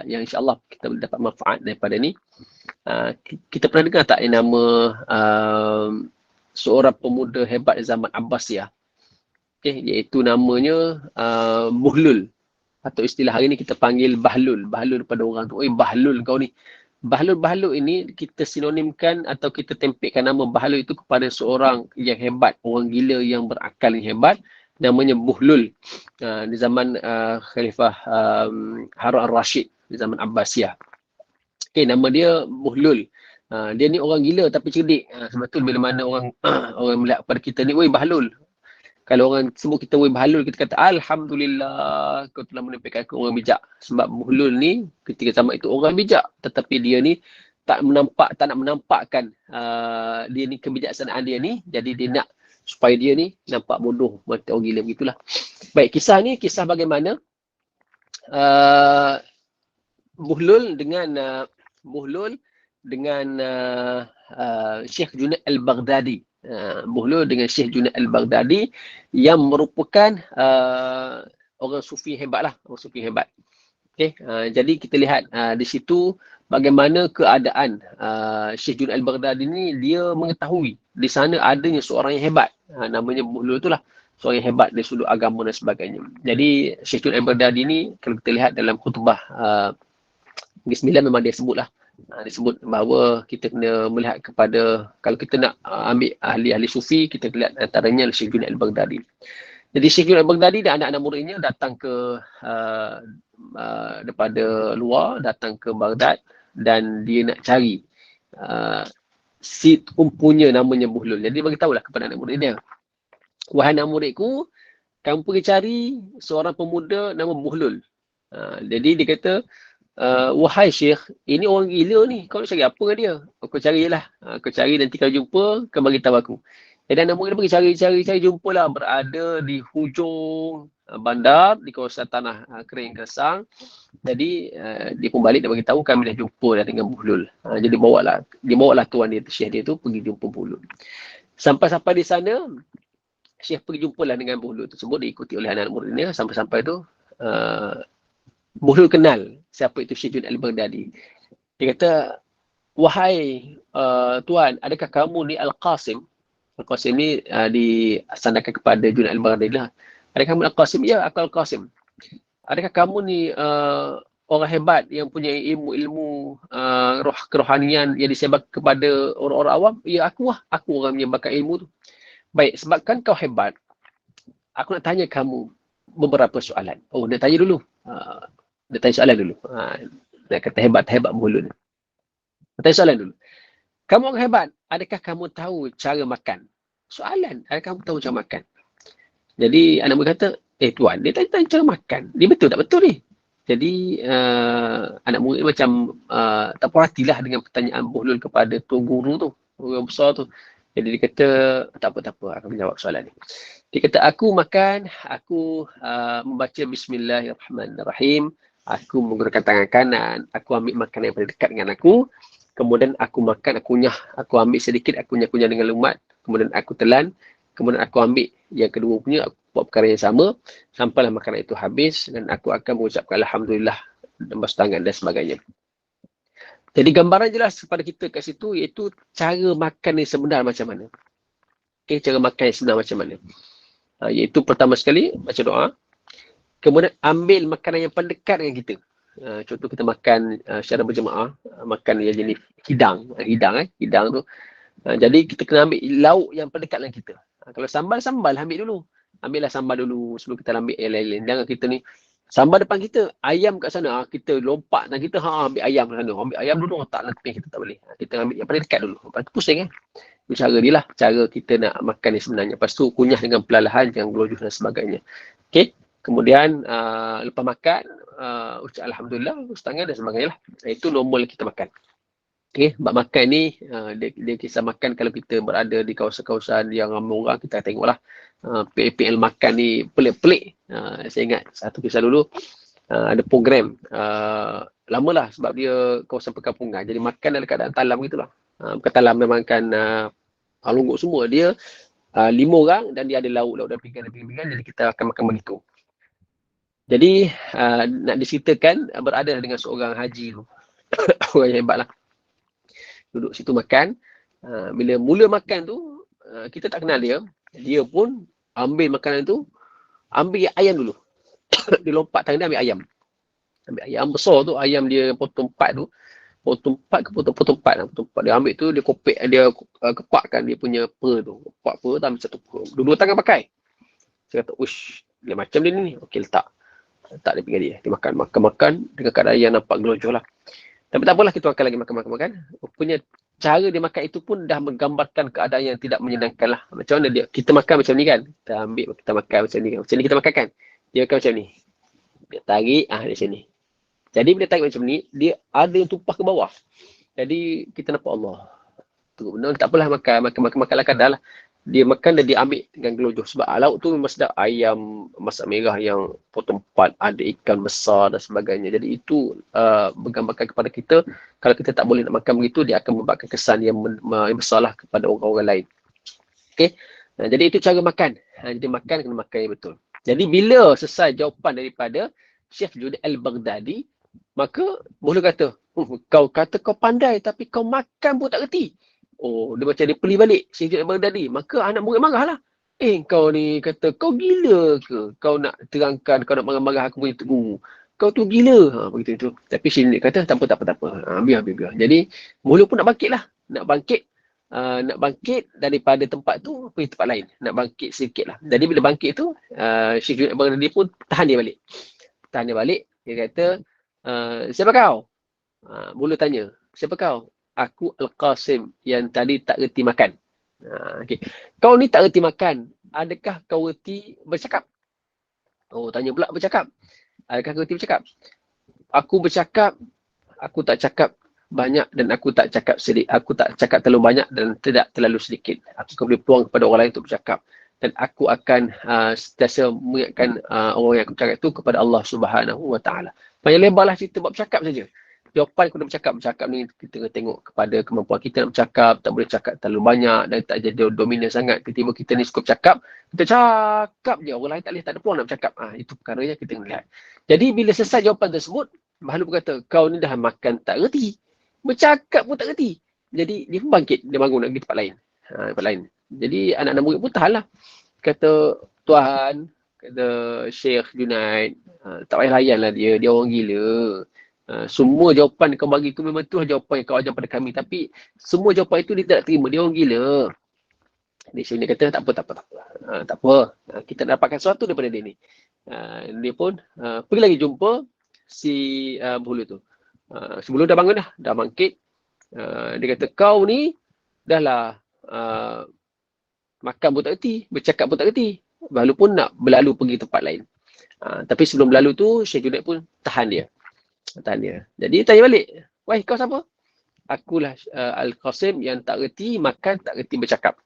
Yang insyaAllah kita boleh dapat manfaat daripada ni. Kita pernah dengar tak nama seorang pemuda hebat zaman Abbasiyah? Okay, iaitu namanya Buhlul. Atau istilah hari ni kita panggil Bahlul. Bahlul pada orang tu. Bahlul kau ni. Bahlul ini kita sinonimkan atau kita tempelkan nama Bahlul itu kepada seorang yang hebat. Orang gila yang berakal yang hebat. Namanya Buhlul. Di zaman Khalifah Harun al-Rashid. Di zaman Abbasiyah. Okay, nama dia Buhlul. Dia ni orang gila tapi cerdik. Sebab tu bila mana orang melihat pada kita ni, woi Bahlul. Kalau orang sebut kita woi Bahlul, kita kata Alhamdulillah kau telah menampilkan aku orang bijak. Sebab Buhlul ni ketika zaman itu orang bijak. Tetapi dia ni tak nak menampakkan dia ni kebijaksanaan dia ni. Jadi dia nak supaya dia ni nampak bodoh macam orang gila begitulah. Baik, kisah ni kisah bagaimana Buhlul dengan Syekh Junaid Al-Baghdadi. Buhlul dengan Syekh Junaid Al-Baghdadi yang merupakan orang sufi hebat lah. Orang sufi hebat. Okay. Jadi kita lihat di situ bagaimana keadaan Syekh Junaid Al-Baghdadi ni. Dia mengetahui di sana adanya seorang yang hebat. Namanya Buhlul itulah. Seorang yang hebat dari sudut agama dan sebagainya. Jadi Syekh Junaid Al-Baghdadi ni kalau kita lihat dalam khutbah Bismillah memang dia sebutlah. Disebut bahawa kita kena melihat kepada, kalau kita nak ambil ahli-ahli sufi, kita lihat antaranya Syekh Junaid Al-Baghdadi. Jadi Syekh Junaid Al-Baghdadi dan anak-anak muridnya datang ke daripada luar, datang ke Baghdad dan dia nak cari si umpunya namanya Buhlul. Jadi bagi tahulah kepada anak murid dia, wahai anak muridku, kamu pergi cari seorang pemuda nama Buhlul. Jadi dia kata, wahai Syekh, ini orang gila ni. Kau nak cari apa dengan dia? Kau carilah. Kau cari, nanti kalau jumpa, kau bagi tahu aku. Dan anak murid dia pergi cari, jumpalah. Berada di hujung bandar, di kawasan tanah kering gersang. Jadi, dia pun balik, dia bagi tahu kami dah jumpa dah dengan Buhlul. Jadi, dia bawalah tuan dia, Syekh dia tu, pergi jumpa Buhlul. Sampai-sampai di sana, Syekh pergi jumpalah dengan Bahlul tersebut, diikuti oleh anak muridnya. Sampai-sampai tu, Bahlul kenal siapa itu Syekh Junaid Al-Baghdadi. Dia kata, wahai tuan, adakah kamu ni Al-Qasim? Al-Qasim ni disandarkan kepada Junaid Al-Baghdadi lah. Adakah kamu Al-Qasim? Ya, aku Al-Qasim. Adakah kamu ni orang hebat yang punya ilmu-ilmu kerohanian yang disebar kepada orang-orang awam? Ya, aku lah. Aku orang yang bakal ilmu tu. Baik, sebabkan kau hebat, aku nak tanya kamu beberapa soalan. Oh, dia tanya dulu. Dia tanya soalan dulu. Dia kata hebat mulut. Dia tanya soalan dulu. Kamu orang hebat, adakah kamu tahu cara makan? Soalan, adakah kamu tahu cara makan? Jadi anak murid kata, tuan, dia tanya cara makan. Dia betul tak betul ni? Jadi anak murid macam tak puas hatilah dengan pertanyaan Bahlul kepada tuan guru tu, orang besar tu. Jadi dia kata, tak apa, akan menjawab soalan ni. Dia kata, aku makan, aku membaca Bismillahirrahmanirrahim, aku menggunakan tangan kanan, aku ambil makanan yang paling dekat dengan aku, kemudian aku makan, aku kunyah, aku ambil sedikit, aku kunyah dengan lumat, kemudian aku telan, kemudian aku ambil yang kedua punya, aku buat perkara yang sama, sampailah makanan itu habis, dan aku akan mengucapkan Alhamdulillah, dan basuh tangan dan sebagainya. Jadi gambaran jelas kepada kita kat situ, iaitu cara makan yang sebenar macam mana. Okay, cara makan yang sebenar macam mana. Iaitu pertama sekali, baca doa. Kemudian ambil makanan yang paling dekat dengan kita. Contoh kita makan secara berjemaah, makan yang jenis hidang tu. Jadi kita kena ambil lauk yang paling dekat dengan kita. Kalau sambal ambil dulu. Ambillah sambal dulu sebelum kita ambil yang lain-lain. Jangan kita ni, sambal depan kita, ayam kat sana, kita lompat dan kita ambil ayam kat sana. Ambil ayam dulu, taklah tepi kita tak boleh. Kita ambil yang paling dekat dulu. Lepas tu pusing kan. Itu cara dia lah, cara kita nak makan ni sebenarnya. Lepas tu kunyah dengan perlahan, jangan gelojoh dan sebagainya. Okay. Kemudian lepas makan, ucap Alhamdulillah, basuh tangan dan sebagainya lah. Itu normal kita makan. Okay, bab makan ni, dia kisah makan kalau kita berada di kawasan-kawasan yang ramai orang, kita tengoklah. PL makan ni pelik-pelik. Saya ingat satu kisah dulu, ada program, lamalah sebab dia kawasan perkampungan. Jadi makan dalam keadaan talam gitulah. Bukan talam, memang kan longgok semua. Dia 5 orang dan dia ada lauk dan pinggan, jadi kita akan makan begitu. Jadi nak diceritakan, berada dengan seorang haji tu. Orang yang hebat lah. Duduk situ makan. Bila mula makan tu, kita tak kenal dia. Dia pun ambil makanan tu, ambil ayam dulu. Dia lompat tangan dia ambil ayam. Ambil ayam besar tu, ayam dia potong 4 tu. Potong 4 ke potong 4 lah. Potong 4 dia ambil tu, dia kopek, dia kepakkan dia punya per tu. Kepak per tu, ambil satu per. Dua-dua tangan pakai. Saya kata, ush, dia macam dia ni. Okey, letak. Letak dia pinggir dia. Dia makan dengan keadaan yang nampak gelojoh lah. Tapi tak apalah, kita akan lagi makan. Rupanya cara dia makan itu pun dah menggambarkan keadaan yang tidak menyenangkan lah. Macam mana dia? Kita makan macam ni kan? Kita ambil, kita makan macam ni kan? Macam ni kita makan kan? Dia makan macam ni. Dia tarik, dia macam ni. Jadi bila tarik macam ni, dia ada yang tumpah ke bawah. Jadi kita nampak Allah. Tu benar, tak apalah makan kadar lah. Dia makan dan dia ambil dengan gelojoh. Sebab lauk tu memang sedap. Ayam masak merah yang potong 4, ada ikan besar dan sebagainya. Jadi itu menggambarkan kepada kita, kalau kita tak boleh nak makan begitu, dia akan membuatkan kesan yang besarlah kepada orang-orang lain. Okay? Jadi itu cara makan. Jadi makan kena makan yang betul. Jadi bila selesai jawapan daripada Syekh Junaid Al-Baghdadi, maka boleh kata, kau kata kau pandai tapi kau makan pun tak reti. Oh, dia macam dia peli balik Syekh Junaid Al-Baghdadi. Maka anak murid marahlah. Kau ni kata, kau gila ke? Kau nak terangkan, kau nak marah-marah aku punya guru. Kau tu gila. Begitu tu. Tapi Syekh Junaid kata, tak apa. Biar. Jadi, mula pun nak bangkit lah. Nak bangkit daripada tempat tu pergi tempat lain. Nak bangkit sedikit lah. Jadi bila bangkit tu, Syekh Junaid Al-Baghdadi pun tahan dia balik. Dia kata, siapa kau? Mula tanya, siapa kau? Aku Al-Qasim yang tadi tak reti makan. Okay. Kau ni tak reti makan. Adakah kau reti bercakap? Oh, tanya pula bercakap. Adakah kau reti bercakap? Aku bercakap, aku tak cakap banyak dan aku tak cakap sedikit. Aku tak cakap terlalu banyak dan tidak terlalu sedikit. Aku boleh peluang kepada orang lain untuk bercakap. Dan aku akan sentiasa mengingatkan orang yang aku cakap itu kepada Allah Subhanahu Wa Taala. Banyak lebarlah cerita bab bercakap saja. jawapan kena bercakap ni kita kena tengok kepada kemampuan kita nak bercakap, tak boleh cakap terlalu banyak dan tak jadi dominan sangat. Ketiba kita ni cukup cakap, kita cakap je, orang lain tak boleh, tak ada peluang nak bercakap. Itu perkara yang kita kena lihat. Jadi bila selesai jawapan tersebut, makhluk berkata, kau ni dah makan tak reti, bercakap pun tak reti. Jadi dia pun bangkit, dia bangun nak pergi tempat lain. Tempat lain. Jadi anak-anak murid pun tahanlah. Kata, Tuan, kata Syekh Junaid, tak payah layanlah dia orang gila. Semua jawapan kau bagi tu memang tu jawapan yang kau ajar pada kami. Tapi semua jawapan itu dia tak terima. Dia orang gila. Dia sini kata tak apa. Kita dapatkan sesuatu daripada dia ni. Dia pun pergi lagi jumpa si penghulu tu. Sebelum dah bangun dah bangkit. Dia kata kau ni dah lah makan pun tak reti, bercakap pun tak reti. Lalu pun nak berlalu pergi tempat lain. Tapi sebelum berlalu tu Syekh Junaid pun tahan dia. Jadi tanya balik, wahai kau siapa? Akulah Al-Qasim yang tak reti makan, tak reti bercakap.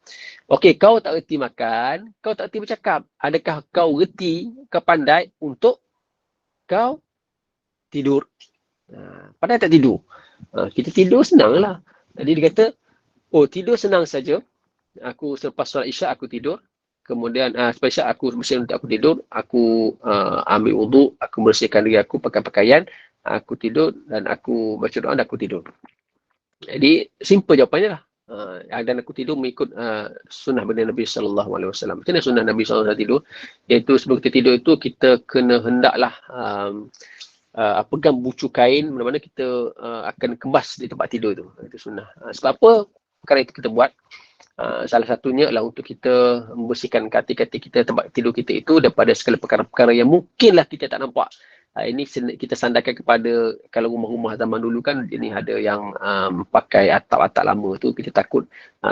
Okey, kau tak reti makan, kau tak reti bercakap. Adakah kau reti, kau pandai untuk kau tidur? Pandai tak tidur? Kita tidur senang lah. Jadi dia kata, tidur senang saja. Aku selepas solat isyak aku tidur. Kemudian selepas isyak aku bersih untuk aku tidur. Aku ambil wuduk, aku bersihkan diri aku, pakai pakaian. Aku tidur dan aku baca doa dan aku tidur. Jadi simple jawapannya lah. Dan aku tidur mengikut sunnah baginda Nabi SAW. Macam mana sunnah Nabi SAW tidur? Iaitu sebelum kita tidur itu kita kena hendaklah pegang bucu kain mana-mana kita akan kembas di tempat tidur itu. Itu sunnah. Sebab apa perkara itu kita buat? Salah satunya adalah untuk kita membersihkan kaki-kaki kita, tempat tidur kita itu daripada segala perkara-perkara yang mungkinlah kita tak nampak. Ini kita sandarkan kepada, kalau rumah-rumah zaman dulu kan, ini ada yang pakai atap-atap lama tu, kita takut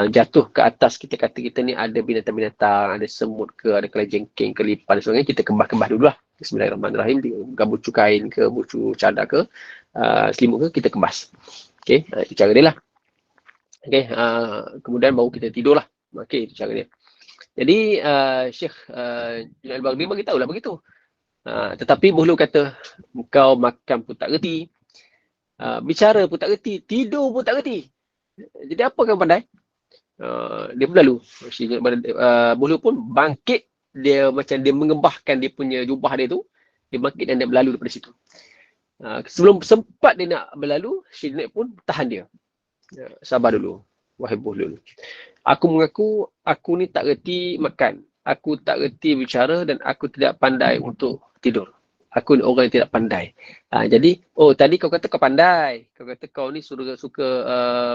jatuh ke atas kaki kita ni ada binatang-binatang, ada semut ke, ada kelajengking ke, lipan dan sebagainya, kita kembas-kembas dulu lah. Bismillahirrahmanirrahim, bukan bucu kain ke, bucu cadar ke, selimut ke, kita kembas. Okay, itu cara dia lah. Okay, kemudian baru kita tidur lah. Okay, itu cara dia. Jadi Syekh Junaid Al-Baghdadi bagi tahu lah begitu. Tetapi Buhlu kata, kau makan pun tak reti, bicara pun tak reti, tidur pun tak reti. Jadi apa kau pandai? Dia pun lalu. Buhlu pun bangkit, dia macam dia mengebahkan dia punya jubah dia tu, dia bangkit dan dia berlalu daripada situ. Sebelum sempat dia nak berlalu, Syekh Junaid pun tahan dia. Sabar dulu, wahai Buhlu. Aku mengaku, aku ni tak reti makan. Aku tak reti bicara dan aku tidak pandai untuk tidur. Aku ni orang yang tidak pandai. Jadi, tadi kau kata kau pandai. Kau kata kau ni suka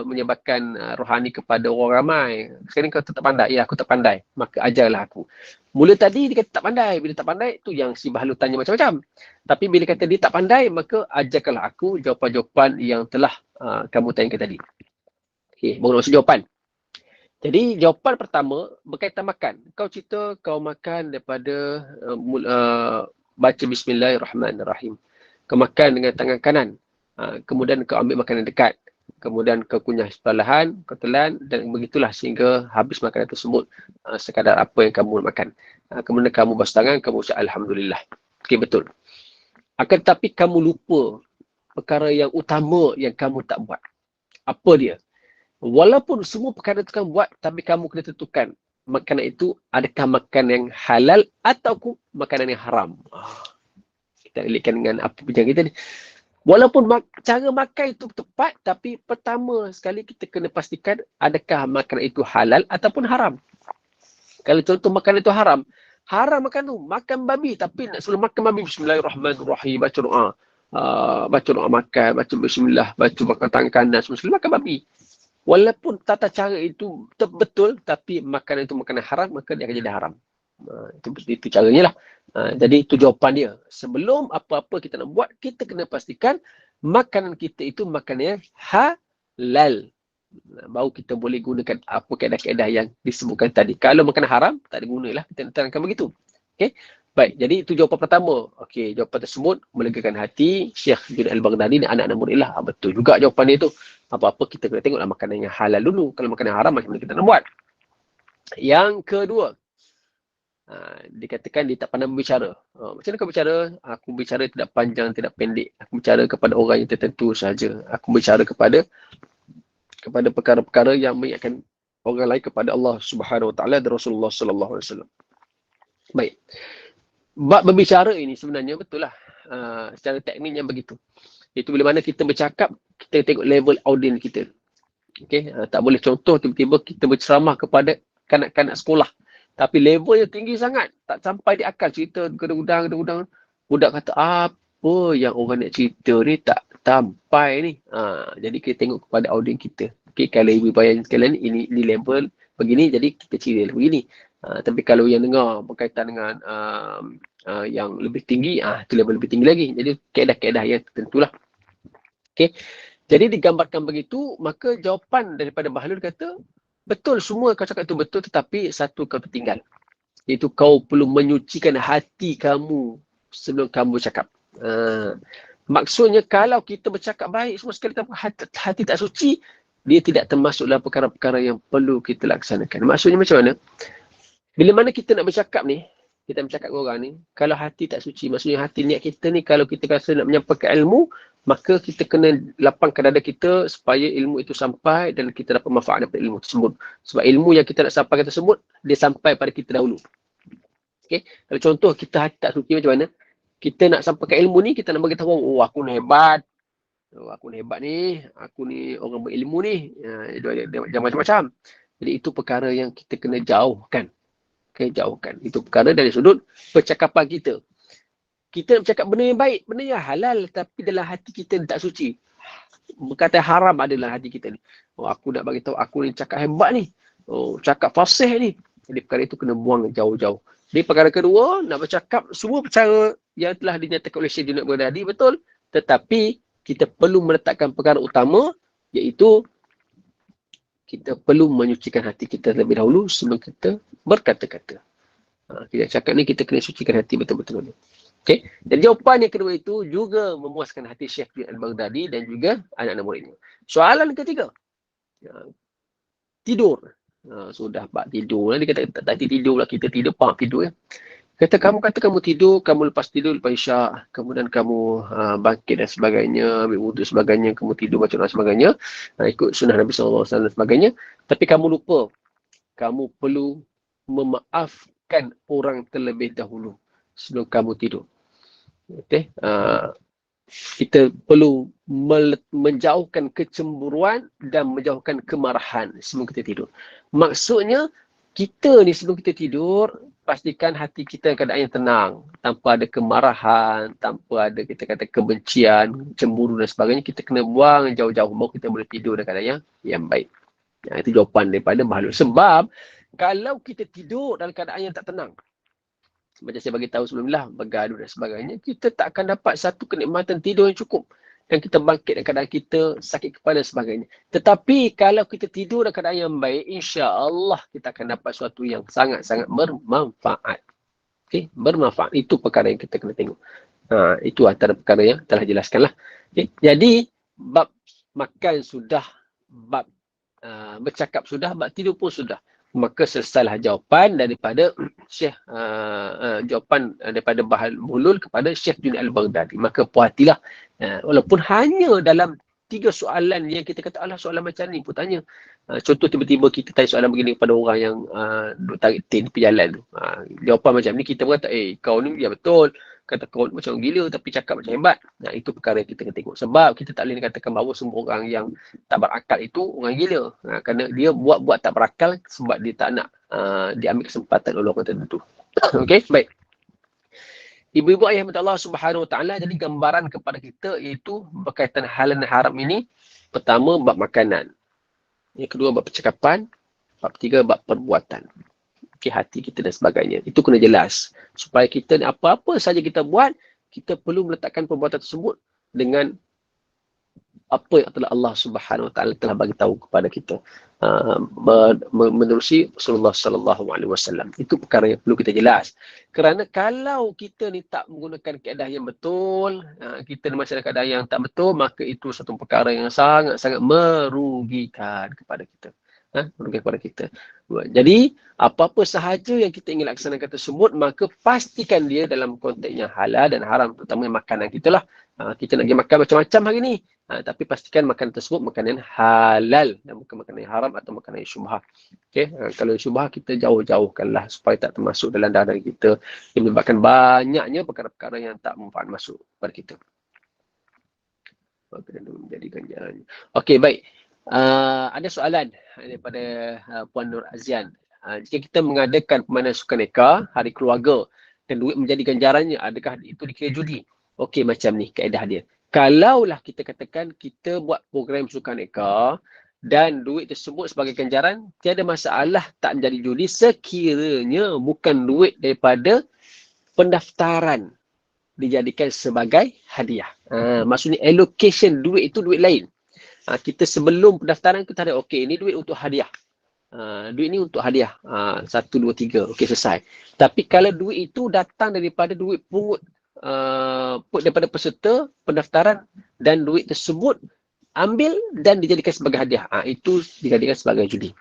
menyebarkan rohani kepada orang ramai. Sekarang kau tak pandai. Ya, aku tak pandai. Maka ajarlah aku. Mula tadi dia kata tak pandai. Bila tak pandai, tu yang si Bahlul tanya macam-macam. Tapi bila kata dia tak pandai, maka ajarkanlah aku jawapan-jawapan yang telah kamu tanyakan tadi. Okey, baru masuk jawapan. Jadi jawapan pertama berkaitan makan. Kau cerita kau makan daripada baca Bismillahirrahmanirrahim. Kau makan dengan tangan kanan. Kemudian kau ambil makanan dekat. Kemudian kau kunyah perlahan, kau telan dan begitulah sehingga habis makanan tersebut sekadar apa yang kamu makan. Kemudian kamu basuh tangan, kamu ucap Alhamdulillah. Okey, betul. Akan tetapi kamu lupa perkara yang utama yang kamu tak buat. Apa dia? Walaupun semua perkara itu kamu buat, tapi kamu kena tentukan makanan itu adakah makanan yang halal ataupun makanan yang haram. Kita relatekan dengan apa bincang kita ni. Walaupun cara makan itu tepat, tapi pertama sekali kita kena pastikan adakah makanan itu halal ataupun haram. Kalau contoh makanan itu haram makan tu, makan babi, tapi nak suruh makan babi, Bismillahirrahmanirrahim, baca doa. Baca doa makan, baca bismillah, baca makan tangan kanan, semua makan babi. Walaupun tata cara itu betul, tapi makanan itu makanan haram, maka dia akan jadi haram. Itu caranya lah. Jadi itu jawapan dia. Sebelum apa-apa kita nak buat, kita kena pastikan makanan kita itu makanan yang halal. Baru kita boleh gunakan apa kaedah-kaedah yang disebutkan tadi. Kalau makanan haram, tak ada gunalah. Kita terangkan begitu. Okay? Baik, jadi itu jawapan pertama. Okey, jawapan tersebut melegakan hati Syekh Junaid Al-Baghdadi dan anak-anak murid lah. Betul juga jawapan dia tu. Apa-apa kita kena tengoklah makanan yang halal dulu. Kalau makanan haram, macam mana kita nak buat? Yang kedua, Dikatakan dia tak pandai berbicara. Macam mana kau bicara? Aku bicara tidak panjang, tidak pendek. Aku bicara kepada orang yang tertentu saja. Aku bicara kepada perkara-perkara yang mengingatkan orang lain kepada Allah Subhanahu Wa Taala dan Rasulullah Sallallahu Alaihi Wasallam. Baik. Bab berbicara ini sebenarnya betul lah. Secara tekniknya begitu. Itu bila mana kita bercakap, kita tengok level audiens kita. Okay? Tak boleh contoh tiba-tiba kita berceramah kepada kanak-kanak sekolah. Tapi level yang tinggi sangat. Tak sampai di akal cerita gedang-gedang. Budak kata, apa yang orang nak cerita ni tak sampai ni. Jadi kita tengok kepada audiens kita. Okay, kalau ibu bayang sekalian, ini level begini, jadi kita cerita begini. Tapi kalau yang dengar berkaitan dengan yang lebih tinggi, itu level lebih tinggi lagi. Jadi kaedah-kaedah yang tertentulah. Okay. Jadi digambarkan begitu, maka jawapan daripada Bahlul kata, betul, semua kau cakap itu betul, tetapi satu kau tertinggal. Iaitu kau perlu menyucikan hati kamu sebelum kamu bercakap. Maksudnya kalau kita bercakap baik semua sekali tapi hati tak suci, dia tidak termasuk dalam perkara-perkara yang perlu kita laksanakan. Maksudnya macam mana? Bila mana kita nak bercakap ni, kita bercakap dengan orang ni, kalau hati tak suci, maksudnya hati niat kita ni, kalau kita rasa nak menyampaikan ilmu, maka kita kena lapangkan dada kita supaya ilmu itu sampai dan kita dapat manfaat daripada ilmu tersebut. Sebab ilmu yang kita nak sampaikan tersebut, dia sampai pada kita dahulu. Okay? Kalau contoh kita hati tak suci macam mana? Kita nak sampaikan ilmu ni, kita nak beritahu orang, aku ni hebat. Aku ni hebat ni. Aku ni orang berilmu ni. Dia macam-macam. Jadi itu perkara yang kita kena jauhkan. Jauhkan. Itu perkara dari sudut percakapan kita. Kita nak bercakap benda yang baik, benda yang halal, tapi dalam hati kita tak suci. Berkata haram ada dalam hati kita ni. Aku nak bagi tahu aku ni cakap hebat ni. Cakap fasih ni. Jadi perkara itu kena buang jauh-jauh. Jadi perkara kedua, nak bercakap semua perkara yang telah dinyatakan oleh Syekh Junaid Baghdadi betul, tetapi kita perlu meletakkan perkara utama, iaitu kita perlu menyucikan hati kita terlebih dahulu sebelum kita berkata-kata. Kita cakap ni kita kena sucikan hati betul-betul dulu. Okay? Dan jawapan yang kedua itu juga memuaskan hati Syekh Al-Baghdadi dan juga anak-anak muridnya. Soalan ketiga. Tidur. Sudah bak tidur. Dia kata tak tidur pula, kita tidur, tidur ya. Kamu tidur, kamu lepas tidur, lepas isyak, kemudian kamu bangkit dan sebagainya, ambil wuduk sebagainya, kamu tidur baca dan sebagainya, ikut sunnah Nabi SAW dan sebagainya. Tapi kamu lupa, kamu perlu memaafkan orang terlebih dahulu sebelum kamu tidur. Okay? Kita perlu menjauhkan kecemburuan dan menjauhkan kemarahan sebelum kita tidur. Maksudnya, kita ni sebelum kita tidur, pastikan hati kita dalam keadaan yang tenang, tanpa ada kemarahan, tanpa ada kita kata kebencian, cemburu dan sebagainya. Kita kena buang jauh-jauh, baru kita boleh tidur dalam keadaan yang baik. Itu jawapan daripada Bahlul. Sebab kalau kita tidur dalam keadaan yang tak tenang, macam saya bagi tahu sebelum lah, bergaduh dan sebagainya, kita tak akan dapat satu kenikmatan tidur yang cukup. Dan kita bangkit dalam keadaan kita sakit kepala dan sebagainya. Tetapi kalau kita tidur dalam keadaan yang baik, insya-Allah kita akan dapat sesuatu yang sangat-sangat bermanfaat. Okay? Bermanfaat. Itu perkara yang kita kena tengok. Itu antara perkara yang telah jelaskan lah. Okay? Jadi, bab makan sudah, bab bercakap sudah, bab tidur pun sudah. Maka selesailah jawapan daripada Syekh jawapan daripada Bahlul kepada Syekh Junaid Al-Baghdadi. Maka puas hatilah, walaupun hanya dalam 3 soalan yang kita kata, alah soalan macam ni pun tanya. Contoh tiba-tiba kita tanya soalan begini kepada orang yang duk tarik tin di jalan tu. Jawapan macam ni kita berkata, kau ni ya betul. Kata kau macam gila tapi cakap macam hebat. Itu perkara yang kita kena tengok. Sebab kita tak boleh katakan bahawa semua orang yang tak berakal itu orang gila. Kerana dia buat tak berakal sebab dia tak nak diambil kesempatan oleh orang tertentu. Okey, baik. Ibu-ibu ayah Allah Subhanahu Wa Taala, jadi gambaran kepada kita iaitu berkaitan halal dan haram ini. Pertama, bab makanan. Yang kedua, bab percakapan. Bab ketiga, bab perbuatan. Hati kita dan sebagainya. Itu kena jelas. Supaya kita apa-apa saja kita buat, kita perlu meletakkan perbuatan tersebut dengan apa yang Allah Subhanahu Wa Taala telah bagi tahu kepada kita. Menerusi Rasulullah Sallallahu Alaihi Wasallam. Itu perkara yang perlu kita jelas. Kerana kalau kita ni tak menggunakan keadaan yang betul, kita masih dalam keadaan yang tak betul, maka itu satu perkara yang sangat-sangat merugikan kepada kita. Merugikan kepada kita. Jadi apa-apa sahaja yang kita ingin laksanakan tersebut, maka pastikan dia dalam konteks yang halal dan haram, terutama makanan kita lah. Kita nak pergi makan macam-macam hari ni, tapi pastikan makanan tersebut makanan halal dan bukan makanan yang haram atau makanan yang syubhah. Okay? Kalau syubhah kita jauh-jauhkanlah supaya tak termasuk dalam dada kita, yang menyebabkan banyaknya perkara-perkara yang tak manfaat masuk kepada kita. Menjadi ganjarannya. Okey, baik. Ada soalan daripada Puan Nur Azian. Jika kita mengadakan permainan sukaneka hari keluarga dan duit menjadi ganjarannya, adakah itu dikira judi? Okey, macam ni kaedah dia. Kalaulah kita katakan kita buat program sukaneka dan duit tersebut sebagai ganjaran, tiada masalah tak menjadi judi sekiranya bukan duit daripada pendaftaran dijadikan sebagai hadiah. Maksudnya allocation duit itu duit lain. Kita sebelum pendaftaran kita ada, okey, ini duit untuk hadiah. Duit ni untuk hadiah. 1, 2, 3. Okey, selesai. Tapi kalau duit itu datang daripada duit pungut daripada peserta pendaftaran dan duit tersebut ambil dan dijadikan sebagai hadiah, itu dijadikan sebagai judi.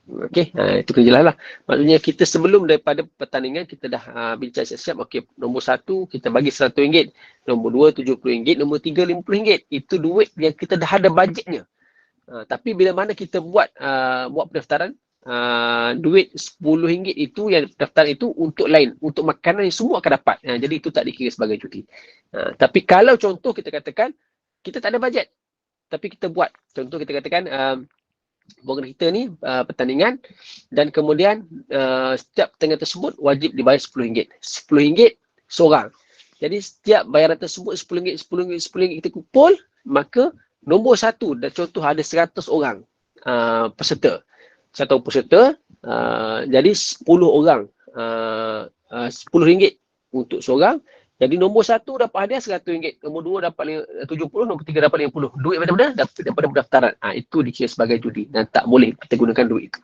Okey, itu kena jelas lah. Maksudnya kita sebelum daripada pertandingan kita dah bincang siap-siap. Okey, nombor 1 kita bagi RM100, nombor 2 RM70, nombor 3 RM50. Itu duit yang kita dah ada bajetnya. Tapi bila mana kita buat pendaftaran, duit RM10 itu yang pendaftaran itu untuk lain, untuk makanan yang semua akan dapat. Jadi itu tak dikira sebagai judi. Tapi kalau contoh kita katakan kita tak ada bajet, tapi kita buat, contoh kita katakan program kita ni pertandingan dan kemudian setiap pertandingan tersebut wajib dibayar RM10. RM10 seorang. Jadi setiap bayaran tersebut RM10, RM10 kita kumpul, maka nombor 1 dan contoh ada 100 orang peserta. 100 peserta, jadi 10 orang, RM10 untuk seorang. Jadi nombor 1 dapat hadiah RM100, nombor 2 dapat 70, nombor 3 dapat 50. Duit mana-mana daripada pendaftaran. Itu dikira sebagai judi dan tak boleh kita gunakan duit itu.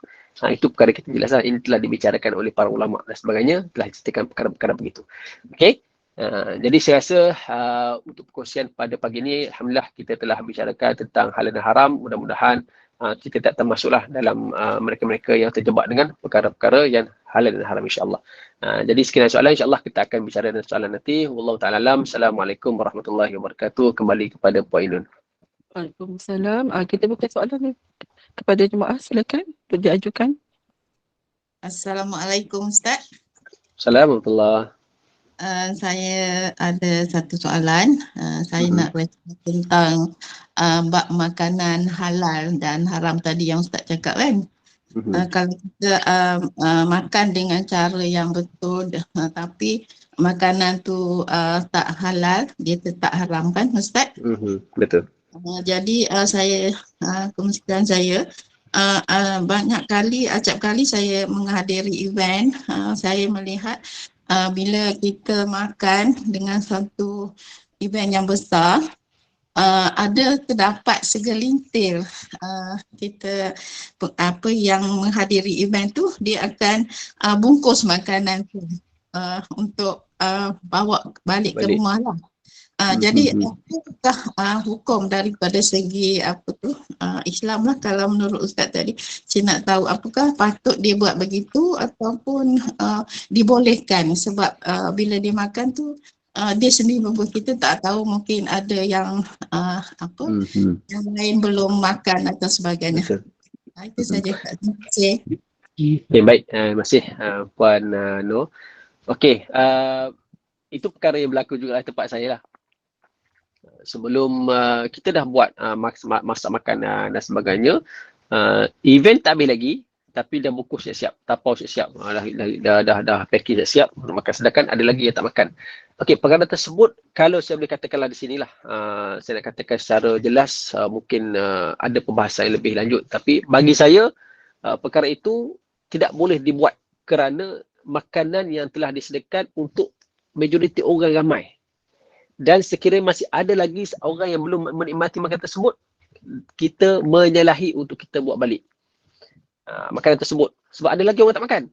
Itu perkara kita jelaskan. Ini telah dibicarakan oleh para ulama dan sebagainya, telah diceritakan perkara-perkara begitu. Okey. Jadi saya rasa untuk perkongsian pada pagi ini, alhamdulillah kita telah bicarakan tentang halal dan haram. Mudah-mudahan kita tak termasuklah dalam mereka-mereka yang terjebak dengan perkara-perkara yang halal dan haram, insya-Allah. Jadi sekian soalan, insya-Allah kita akan bicara dengan soalan nanti. Wallahu taala alam. Assalamualaikum warahmatullahi wabarakatuh. Kembali kepada Puan Ainun. Waalaikumsalam. Kita buka soalan kepada jemaah, silakan untuk diajukan. Assalamualaikum Ustaz. Assalamualaikum. Saya ada satu soalan. Saya nak bercakap tentang bab makanan halal dan haram tadi yang Ustaz cakap kan. Kalau kita makan dengan cara yang betul, tapi makanan tu tak halal, dia tetap haram kan Ustaz? Betul. Jadi saya, kemungkinan saya, banyak kali, acap kali saya menghadiri event, saya melihat bila kita makan dengan satu event yang besar, ada terdapat segelintir kita apa yang menghadiri event tu, dia akan bungkus makanan tu untuk bawa balik ke rumah lah. Jadi apakah hukum daripada segi apa tu Islam lah, kalau menurut Ustaz tadi saya nak tahu apakah patut dia buat begitu ataupun dibolehkan, sebab bila dia makan tu dia sendiri membungkus, kita tak tahu mungkin ada yang yang lain belum makan atau sebagainya. Itu saja. Terima kasih. Okay, baik. Terima kasih Puan Nur. Okey, itu perkara yang berlaku juga tempat saya lah. Sebelum kita dah buat masak makanan dan sebagainya, event tak habis lagi, tapi dah bungkus siap-siap, tapau siap-siap, dah packing siap-siap untuk makan, sedangkan ada lagi yang tak makan. Okey, perkara tersebut kalau saya boleh katakanlah di sinilah, saya nak katakan secara jelas, mungkin ada pembahasan yang lebih lanjut, tapi bagi saya perkara itu tidak boleh dibuat kerana makanan yang telah disediakan untuk majoriti orang ramai. Dan sekiranya masih ada lagi orang yang belum menikmati makanan tersebut, kita menyalahi untuk kita buat balik makanan tersebut. Sebab ada lagi orang tak makan.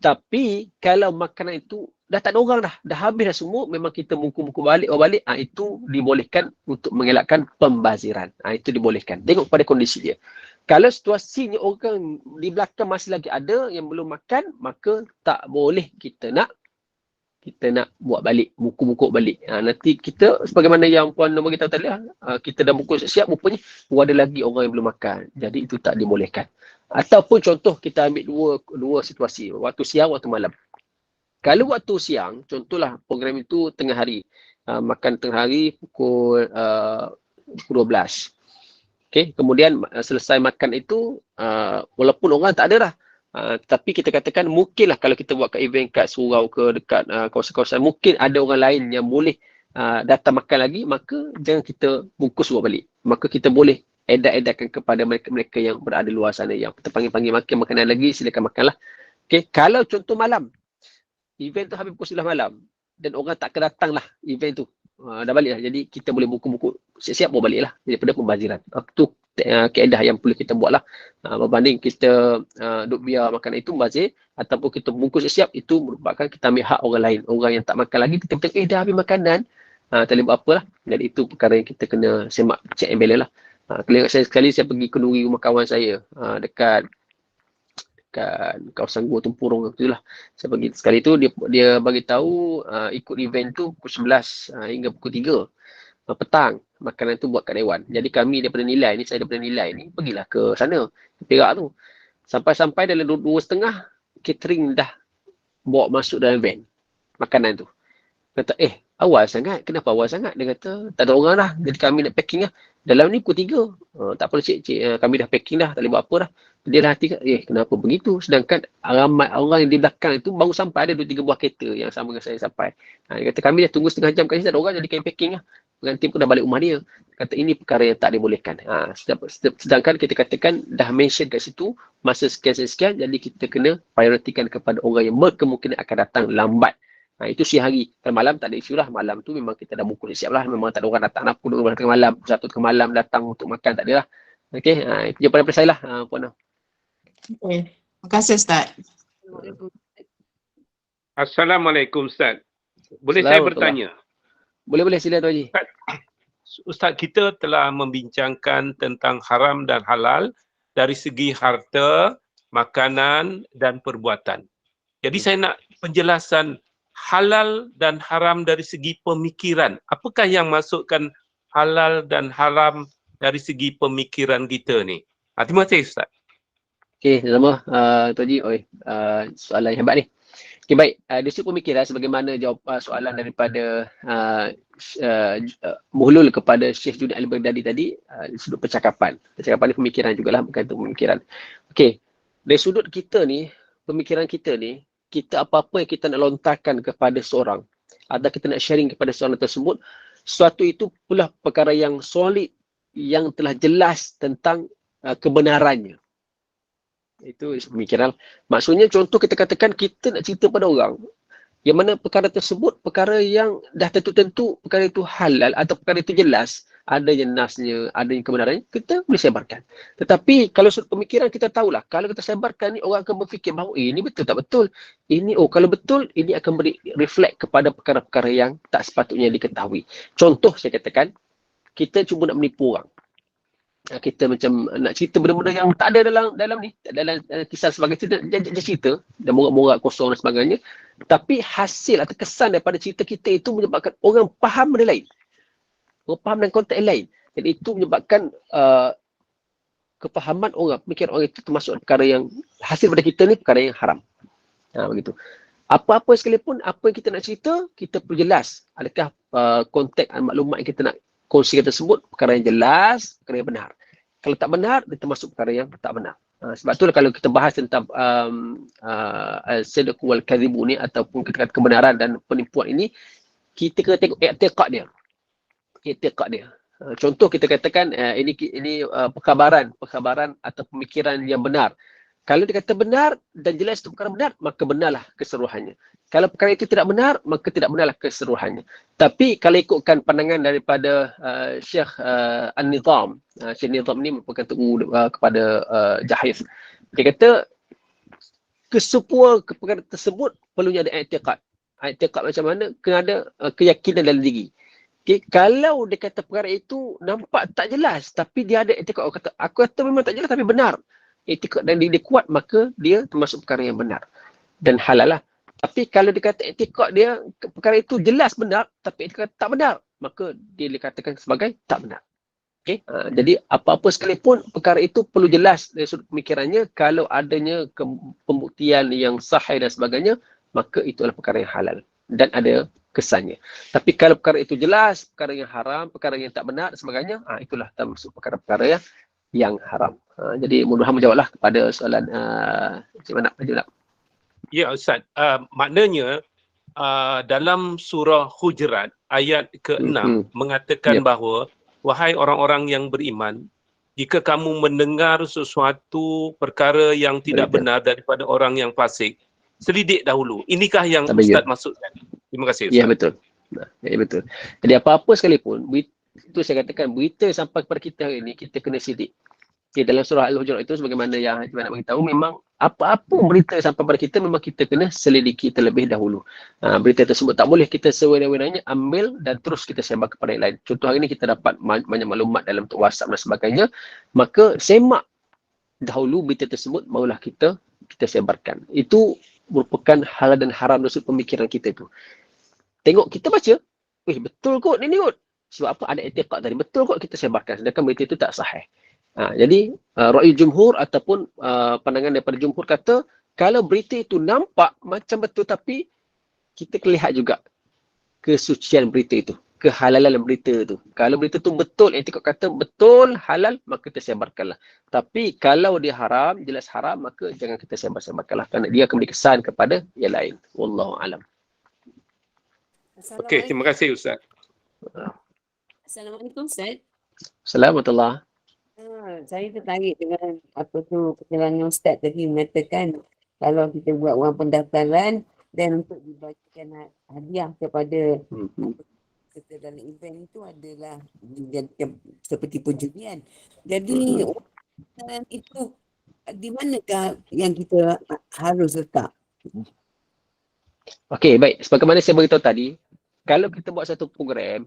Tapi kalau makanan itu dah tak ada orang dah habis dah semua, memang kita muku-muku balik, itu dibolehkan untuk mengelakkan pembaziran. Itu dibolehkan. Tengok pada kondisi dia. Kalau situasinya orang di belakang masih lagi ada yang belum makan, maka tak boleh kita nak buat balik, muku-muku balik. Nanti kita, sebagaimana yang Puan Nur beritahu tadi, kita dah muku siap, rupanya ada lagi orang yang belum makan. Jadi itu tak dibolehkan. Ataupun contoh, kita ambil dua situasi, waktu siang, waktu malam. Kalau waktu siang, contohlah program itu tengah hari. Makan tengah hari pukul 12. Okay. Kemudian selesai makan itu, walaupun orang tak ada dah, tapi kita katakan mungkinlah kalau kita buat kat event kat surau ke dekat kawasan-kawasan, mungkin ada orang lain yang boleh datang makan lagi, maka jangan kita bungkus buat balik. Maka kita boleh edarkan kepada mereka yang berada luar sana, yang kita panggil makan makanan lagi, silakan makanlah. Okay. Kalau contoh malam, event tu habis pukul 9 malam dan orang tak kedatang lah event tu, dah balik lah. Jadi kita boleh buku-buku siap-siap bawa balik lah daripada pembaziran. Itu kaedah yang perlu kita buat lah. Berbanding kita duk biar makanan itu membazir, ataupun kita bungkus siap, itu merupakan kita ambil hak orang lain. Orang yang tak makan lagi, kita kata, dah habis makanan. Tak boleh buat apa lah. Jadi itu perkara yang kita kena semak, check and balance lah. Kalau ingat saya sekali, saya pergi kenduri rumah kawan saya dekat kawasan Gua Tempurung tu lah. Saya pergi sekali tu, dia bagi tahu ikut event tu pukul 11 hingga pukul 3 petang. Makanan tu buat kat Dewan. Jadi kami daripada Nilai ni, saya daripada Nilai ni, pergilah ke sana, ke Perak tu. Sampai-sampai dalam 2.30, catering dah bawa masuk dalam van makanan tu. Kata, awal sangat. Kenapa awal sangat? Dia kata, tak ada orang dah. Jadi kami nak packing lah. Dalam ni pukul 3. Tak apa cik, kami dah packing dah. Tak boleh buat apa dah. Dia dah hati, kenapa begitu? Sedangkan ramai orang yang di belakang itu baru sampai, ada 2-3 buah kereta yang sama dengan saya sampai. Dia kata, kami dah tunggu setengah jam kat sini, tak ada orang, jadi kami packing lah. Pengantin pun dah balik rumah dia. Kata, ini perkara yang tak dibolehkan. Sedangkan kita katakan, dah mention kat situ, masa sekian-sekian, jadi kita kena prioritikan kepada orang yang berkemungkinan akan datang lambat. Itu siang hari. Kalau malam tak ada isu lah. Malam tu memang kita dah bungkus siap lah. Memang tak ada orang datang. Apa duduk tengah malam. Satu tengah malam datang untuk makan, tak ada lah. Okey, itu jawapan daripada saya lah, Puan Nur. Okay. Terima kasih Ustaz. Assalamualaikum Ustaz. Boleh saya bertanya? Boleh, sila Tuan Haji. Ustaz, kita telah membincangkan tentang haram dan halal dari segi harta, makanan dan perbuatan. Jadi saya nak penjelasan halal dan haram dari segi pemikiran. Apakah yang masukkan halal dan haram dari segi pemikiran kita ni? Terima kasih Ustaz. Okey, sama Tuan Haji. Soalan yang hebat ni. Okey, baik. Dari segi pemikiran, sebagaimana jawab soalan daripada Muhlul kepada Syekh Junaid Al-Baghdadi tadi, sudut percakapan. Percakapan ni pemikiran jugalah, bukan itu pemikiran. Okey, dari sudut kita ni, pemikiran kita ni, kita apa-apa yang kita nak lontarkan kepada seorang, atau kita nak sharing kepada seorang tersebut, sesuatu itu pula perkara yang solid, yang telah jelas tentang kebenarannya. Itu pemikiran. Maksudnya contoh kita katakan kita nak cerita pada orang, yang mana perkara tersebut, perkara yang dah tentu-tentu, perkara itu halal atau perkara itu jelas, ada yang nasnya, ada yang kebenarannya, kita boleh sebarkan. Tetapi kalau sudut pemikiran kita tahulah, kalau kita sebarkan ni, orang akan berfikir bahawa ini betul tak betul. Ini, kalau betul, ini akan beri reflect kepada perkara-perkara yang tak sepatutnya diketahui. Contoh saya katakan, kita cuba nak menipu orang. Kita macam nak cerita benda-benda yang tak ada dalam ni, dalam kisah sebagai cerita dan morak-morak kosong dan sebagainya, tapi hasil atau kesan daripada cerita kita itu menyebabkan orang faham benda lain, orang faham dalam konteks lain, dan itu menyebabkan kefahaman orang, pemikiran orang itu termasuk perkara yang hasil pada kita ni perkara yang haram. Begitu. Apa-apa sekalipun, apa yang kita nak cerita, kita perlu jelas adakah konteks maklumat yang kita nak kongsikan tersebut perkara yang jelas, perkara yang benar. Kalau tak benar, dia termasuk perkara yang tak benar. Sebab itulah kalau kita bahas tentang al-sidq wal kadhibu ni, ataupun kita kata kebenaran dan penipuan ini, kita kena tengok i'tiqad dia. I'tiqad dia. Contoh kita katakan ini perkhabaran atau pemikiran yang benar. Kalau dia kata benar dan jelas itu perkara benar, maka benarlah keseluruhannya. Kalau perkara itu tidak benar, maka tidak benarlah keseluruhannya. Tapi kalau ikutkan pandangan daripada Syekh An-Nizam, Syekh Nizam ni merupakan kepada Jahiz. Dia kata, kesemua perkara tersebut perlunya ada i'tiqad. I'tiqad macam mana? Kena ada keyakinan dalam diri. Okay. Kalau dia kata perkara itu nampak tak jelas tapi dia ada i'tiqad, aku kata memang tak jelas tapi benar. I'tiqad dan dia kuat, maka dia termasuk perkara yang benar dan halal lah. Tapi kalau dia kata i'tiqad dia perkara itu jelas benar tapi i'tiqad tak benar, maka dia dikatakan sebagai tak benar. Okay? Jadi apa-apa sekalipun perkara itu perlu jelas dari sudut pemikirannya. Kalau adanya pembuktian yang sahih dan sebagainya, maka itu adalah perkara yang halal dan ada kesannya. Tapi kalau perkara itu jelas, perkara yang haram, perkara yang tak benar dan sebagainya, itulah termasuk perkara-perkara yang haram. Jadi mudah-mudahan menjawablah kepada soalan Encik Manap. Ya Ustaz, maknanya dalam surah Hujurat ayat ke-6 mengatakan bahawa wahai orang-orang yang beriman, jika kamu mendengar sesuatu perkara yang tidak benar daripada orang yang fasik, selidik dahulu. Inikah yang Ustaz maksudkan? Terima kasih Ustaz. Ya betul. Ya betul. Jadi apa-apa sekalipun, itu saya katakan berita sampai kepada kita hari ini, kita kena selidik. Okay, dalam surah Al-Hujurat itu sebagaimana yang Haji nak beritahu, memang apa-apa berita sampai pada kita memang kita kena selidiki terlebih dahulu. Berita tersebut tak boleh kita sewenang-wenangnya ambil dan terus kita sebar kepada yang lain. Contoh hari ini kita dapat banyak maklumat dalam WhatsApp dan sebagainya, maka semak dahulu berita tersebut barulah kita sebarkan. Itu merupakan halal dan haram dari sudut pemikiran kita itu. Tengok kita baca, betul kot ni kot. Sebab apa? Ada i'tiqad tadi, betul kot kita sebarkan. Sedangkan berita itu tak sahih. Jadi ra'yu jumhur ataupun pandangan daripada jumhur kata kalau berita itu nampak macam betul tapi kita lihat juga kesucian berita itu, kehalalan berita itu. Kalau berita itu betul, i'tiqad kata betul halal, maka kita sebarkanlah. Tapi kalau dia haram, jelas haram, maka jangan kita sebarkanlah kerana dia akan beri kesan kepada yang lain. Wallahu alam. Okey, terima kasih Ustaz. Assalamualaikum Ustaz. Assalamualaikum. Saya tertarik dengan apa tu perjalanan Ustaz tadi mengatakan kalau kita buat wang pendaftaran dan untuk dibagikan hadiah kepada kita dalam event itu adalah seperti perjudian. Jadi itu di manakah yang kita harus letak? Okey, baik. Sebagaimana saya beritahu tadi, kalau kita buat satu program,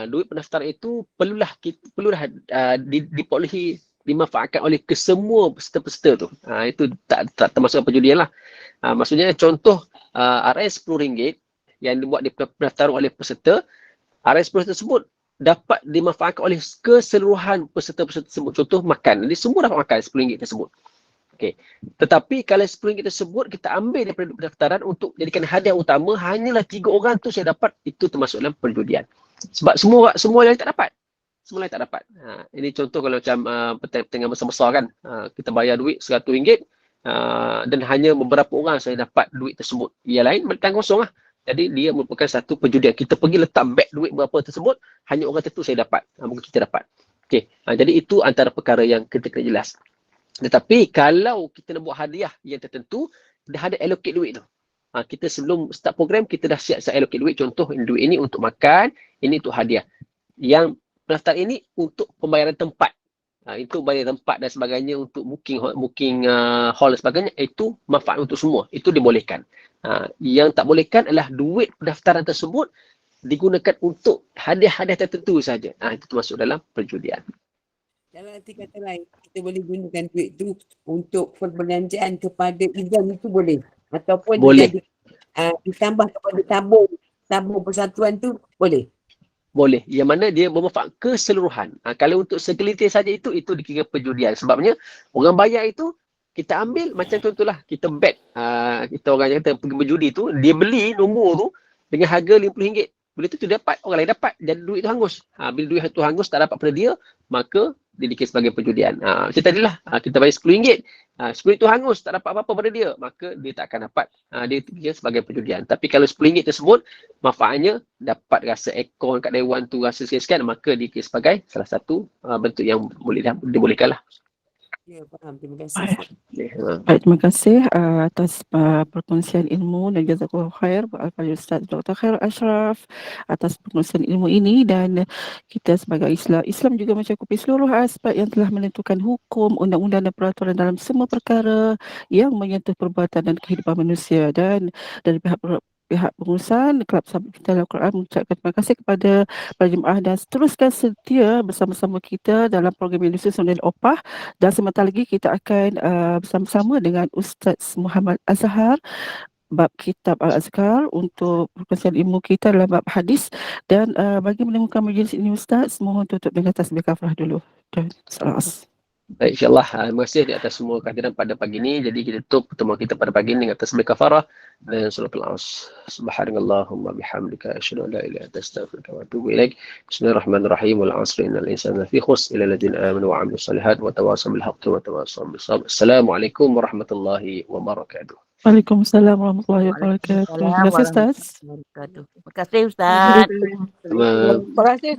duit pendaftaran itu perlulah diperolehi, dimanfaatkan oleh kesemua peserta-peserta tu. Itu tak termasuk perjudian lah. Maksudnya contoh RS RM10 yang dibuat di pendaftaran oleh peserta, RS10 tersebut dapat dimanfaatkan oleh keseluruhan peserta-peserta tersebut. Contoh makan, jadi semua dapat makan RM10 tersebut. Okey. Tetapi kalau RM10 tersebut kita ambil daripada pendaftaran untuk jadikan hadiah utama, hanyalah 3 orang tu saya dapat, itu termasuk dalam perjudian. Sebab semua yang tak dapat. Semua yang tak dapat. Ini contoh kalau macam pertandingan besar-besar kan. Kita bayar duit RM100 dan hanya beberapa orang saya dapat duit tersebut. Yang lain tangan kosong lah. Jadi dia merupakan satu perjudian. Kita pergi letak bet duit berapa tersebut, hanya orang tertentu saya dapat. Bukan kita dapat. Okey. Jadi itu antara perkara yang kita kena jelas. Tetapi kalau kita nak buat hadiah yang tertentu, dah ada allocate duit tu. Kita sebelum start program, kita dah siap allocate duit. Contoh, duit ini untuk makan, ini untuk hadiah. Yang pendaftar ini untuk pembayaran tempat. Itu bayar tempat dan sebagainya, untuk booking hall dan sebagainya, itu manfaat untuk semua. Itu dibolehkan. Yang tak bolehkan adalah duit pendaftaran tersebut digunakan untuk hadiah-hadiah tertentu saja. Itu termasuk dalam perjudian. Dalam arti kata lain, kita boleh gunakan duit tu untuk perbelanjaan kepada event itu boleh? Ataupun boleh. Ditambah kepada tabung persatuan tu boleh? Boleh. Yang mana dia bermanfaat keseluruhan. Kalau untuk segelintir saja itu dikira perjudian. Sebabnya orang bayar itu kita ambil macam contohlah kita bet. Kita orang yang kata pergi berjudi tu, dia beli nombor tu dengan harga RM50. Bila tu dapat, orang lain dapat, jadi duit tu hangus. Bila duit tu hangus tak dapat pada dia, maka dia dikira sebagai perjudian. Macam tadi lah, kita bayar RM10. RM10 tu hangus, tak dapat apa-apa pada dia, maka dia tak akan dapat. Dia dikira sebagai perjudian. Tapi kalau RM10 tersebut, manfaatnya dapat rasa aircon kat Dewan tu, rasa sekian-sekian, maka dikira sebagai salah satu bentuk yang boleh dibolehkan lah. Ya, faham. Terima kasih. Baik. Ustaz. Baik, terima kasih atas perkongsian ilmu dan jazakallahu khair kepada Ustaz Dr. Khair Ashraf atas perkongsian ilmu ini, dan kita sebagai Islam juga mencakupi seluruh aspek yang telah menentukan hukum, undang-undang dan peraturan dalam semua perkara yang menyentuh perbuatan dan kehidupan manusia. Dan dari pihak pengurusan Kelab Sahabat Kita Al-Quran mengucapkan terima kasih kepada para jemaah dan teruskan setia bersama-sama kita dalam program Indonesia Sunnah Opah, dan sebentar lagi kita akan bersama-sama dengan Ustaz Muhammad Azhar bab kitab Al-Azkar untuk perkongsian ilmu kita dalam bab hadis. Dan bagi menemukan majlis ini Ustaz, mohon tutup dengan tasbih kafrah dulu. Dan salam. Baik, insyaAllah. Terima kasih di atas semua kehadiran pada pagi ini. Jadi kita tutup pertemuan kita pada pagi ini dengan tasbih kafarah dan suratul As. Subhanallahumma bihamdika asyhadu an la ilaha illa anta astaghfiruka wa atubu ilaik. Bismillahirrahmanirrahim. Wal 'asri innal insana lafi khusr illa alladziina aamanu wa 'amilus shalihaati wa tawassaw bil haqqi wa tawassaw bis sabr. Assalamualaikum warahmatullahi wabarakatuh. Waalaikumsalam warahmatullahi wabarakatuh. Terima kasih Ustaz. Terima kasih Ustaz. Terima Terima kasih.